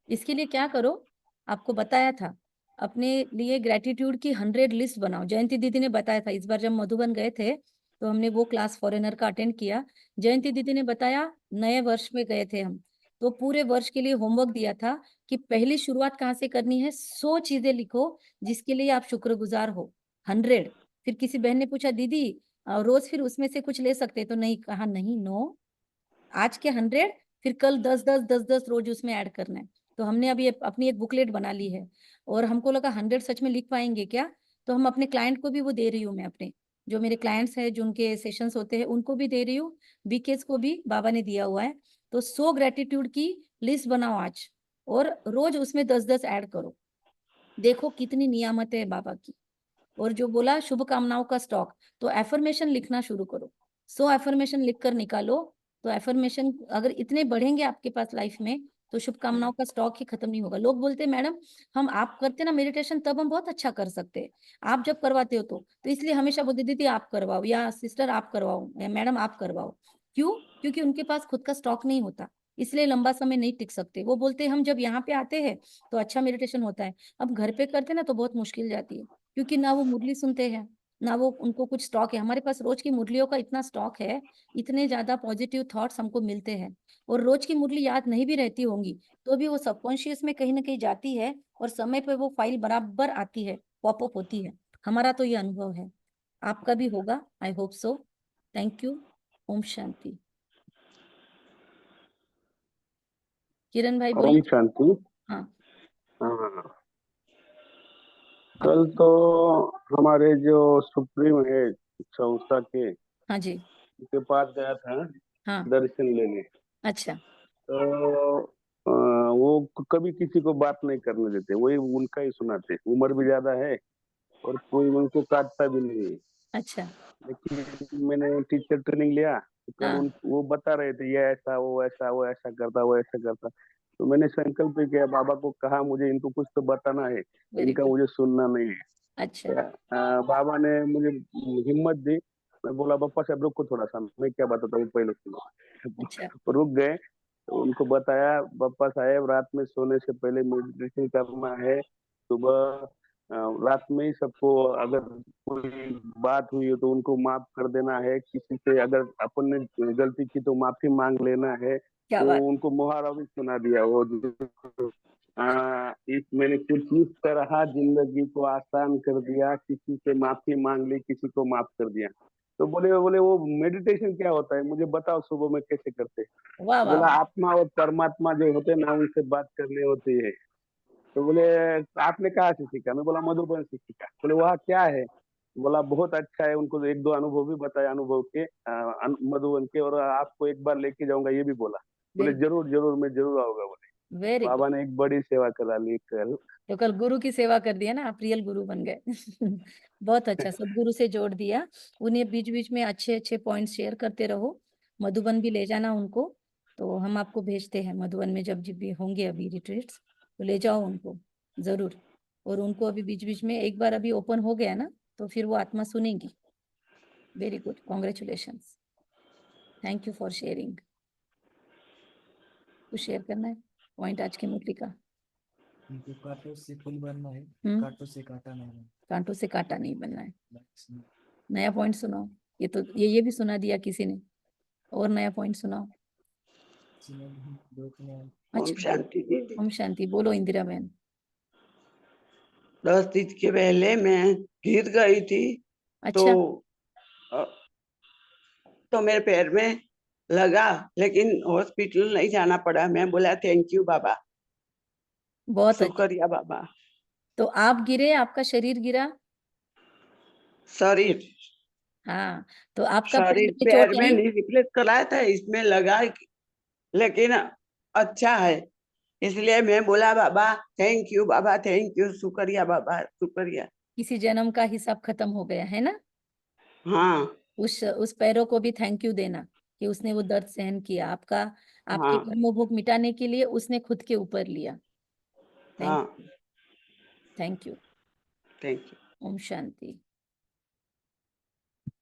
A: इसके लिए क्या करो, आपको बताया था, अपने लिए ग्रेटिट्यूड की 100 लिस्ट बनाओ। जयंती दीदी ने बताया था, इस बार जब मधुबन गए थे तो हमने वो क्लास फॉरेनर का अटेंड किया। जयंती दीदी ने बताया, नए वर्ष में गए थे हम, तो पूरे वर्ष के लिए होमवर्क दिया था कि पहली शुरुआत कहाँ से करनी है। 100 चीजें लिखो जिसके लिए आप शुक्रगुजार हो, 100। फिर किसी बहन ने पूछा, दीदी रोज फिर उसमें से कुछ ले सकते? तो नहीं, कहा नहीं, नो, आज के 100, फिर कल 10 रोज उसमें ऐड करना है। तो हमने अभी अपनी एक बुकलेट बना ली है, और हमको लगा 100 सच में लिख पाएंगे क्या, तो हम अपने क्लाइंट को भी वो दे रही हूँ। मैं अपने जो मेरे क्लाइंट्स हैं, जो उनके सेशंस होते हैं, उनको भी दे रही हूँ, बीकेस को भी बाबा ने दिया हुआ है। तो 100 ग्रेटिट्यूड की लिस्ट बनाओ आज, और रोज उसमें 10 ऐड करो, देखो कितनी नियामत है बाबा की। और जो बोला शुभकामनाओं का स्टॉक, तो एफर्मेशन लिखना शुरू करो, 100 एफर्मेशन लिख कर निकालो। तो एफर्मेशन अगर इतने बढ़ेंगे आपके पास लाइफ में, तो शुभकामनाओं का स्टॉक ही खत्म नहीं होगा। लोग बोलते हैं, मैडम हम आप करते ना मेडिटेशन, तब हम बहुत अच्छा कर सकते हैं, आप जब करवाते हो तो इसलिए हमेशा बोलते, दीदी आप करवाओ, या सिस्टर आप करवाओ, या मैडम आप करवाओ। क्यों? क्योंकि उनके पास खुद का स्टॉक नहीं होता, इसलिए लंबा समय नहीं टिक सकते। वो बोलते हैं हम जब यहाँ पे आते हैं तो अच्छा मेडिटेशन होता है, अब घर पे करते ना तो बहुत मुश्किल जाती है, क्योंकि ना वो मुरली सुनते हैं, ना वो उनको कुछ स्टॉक है। हमारे पास रोज की मुरलियों का इतना स्टॉक है, इतने ज्यादा पॉजिटिव थॉट्स हमको मिलते हैं, और रोज की मुरली याद नहीं भी रहती होंगी तो भी वो सबकॉन्शियस में कहीं ना कहीं जाती है, और समय पे वो फाइल बराबर आती है, पॉपअप होती है। हमारा तो ये अनुभव है, आपका भी होगा, I hope so. Thank you. ओम शांति। किरण भाई
K: ओम
A: बोलिए।
K: शांति।
A: हाँ,
K: हाँ, कल तो हमारे जो सुप्रीम है संस्था के,
A: हाँ जी,
K: उनके पास गया था
A: हाँ,
K: दर्शन लेने।
A: अच्छा,
K: तो वो कभी किसी को बात नहीं करने देते, वही उनका ही सुनाते। उम्र भी ज्यादा है और कोई उनको काटता भी नहीं है।
A: अच्छा,
K: लेकिन मैंने टीचर ट्रेनिंग लिया तो कल
A: हाँ,
K: वो बता रहे थे, ये ऐसा वो ऐसा, वो ऐसा करता, वो ऐसा करता। तो मैंने संकल्प किया, बाबा को कहा मुझे इनको कुछ तो बताना है,
A: वेरी
K: इनका
A: गुड,
K: मुझे सुनना नहीं है।
A: अच्छा,
K: बाबा ने मुझे हिम्मत दी। मैं बोला, बापा साहब रुको थोड़ा सा, मैं क्या बताता हूँ पहले सुनो।
A: अच्छा,
K: रुक गए, तो उनको बताया, बापा साहब रात में सोने से पहले मेडिटेशन करना है। सुबह रात में ही सबको अगर कोई बात हुई हो तो उनको माफ कर देना है। किसी से अगर अपन ने गलती की तो माफी मांग लेना है।
A: क्या
K: तो
A: बात,
K: उनको मुहावरा भी सुना दिया। वो इस मैंने कुछ इस तरह जिंदगी को आसान कर दिया, किसी से माफी मांग ली, किसी को माफ कर दिया। तो बोले वो मेडिटेशन क्या होता है, मुझे बताओ सुबह में कैसे करते।
A: वाह वाह
K: बोला
A: वाह,
K: आत्मा और परमात्मा जो होते हैं ना, उनसे बात करनी होती है। तो बोले आपने कहाँ से सीखा? मैं बोला मधुबन से सीखा। बोले वहाँ क्या है? बोला बहुत अच्छा है। उनको एक दो अनुभव भी बताया, अनुभव के मधुबन के, और आपको एक बार लेके जाऊंगा ये भी बोला। बोले
A: वेरी
K: जरूर जरूर, मैं जरूर आऊंगा। बोले
A: वेरी गुड।
K: बाबा ने एक बड़ी सेवा करा ली कल।
A: तो कल गुरु की सेवा कर दिया ना, आप रियल गुरु बन गए। बहुत अच्छा, सदगुरु से जोड़ दिया। उन्हें बीच बीच में अच्छे अच्छे पॉइंट्स शेयर करते रहो, मधुबन भी ले जाना उनको। तो हम आपको भेजते हैं मधुबन में, जब भी होंगे अभी रिट्रीट्स, तो ले जाओ उनको जरूर। और उनको अभी बीच बीच में एक बार अभी ओपन हो गया ना, तो फिर वो आत्मा सुनेंगी। Very good, congratulations, thank you for sharing. कुछ शेयर करना है पॉइंट आज की मुरली का?
L: उनको कांटों से फूल बनना है, कांटों से कांटा नहीं बनना।
A: कांटों से कांटा नहीं बनना है। नया पॉइंट सुनाओ। ये तो ये भी सुना दिया किसी ने, और नया पॉइंट सुनाओ।
E: ओम
A: अच्छा,
E: शांति दीदी।
A: ओम शांति बोलो इंदिरा बहन।
E: 10 दिन के पहले मैं गिर गई थी।
A: अच्छा,
E: तो मेरे पैर में लगा, लेकिन हॉस्पिटल नहीं जाना पड़ा। मैं बोला थैंक यू बाबा,
A: बहुत अच्छा।
E: शुक्रिया बाबा।
A: तो आप गिरे, आपका शरीर गिरा?
E: शरीर
A: हाँ, तो आपका
E: शरीर
A: पैर पे
E: पैर
A: चोट
E: में
A: आई?
E: नहीं रिप्लेस कराया था, इसमें लगा लेकिन अच्छा है, इसलिए मैं बोला Baba thank you, Baba thank you, शुक्रिया बाबा शुक्रिया।
A: किसी जन्म का हिसाब खत्म हो गया है ना।
E: हाँ
A: उस पैरों को भी थैंक यू देना कि उसने वो दर्द सहन किया, आपके
E: हाँ
A: कर्मभोग मिटाने के लिए उसने खुद के ऊपर लिया।
E: हाँ
A: थैंक यू।
E: Thank you.
A: ओम शांति।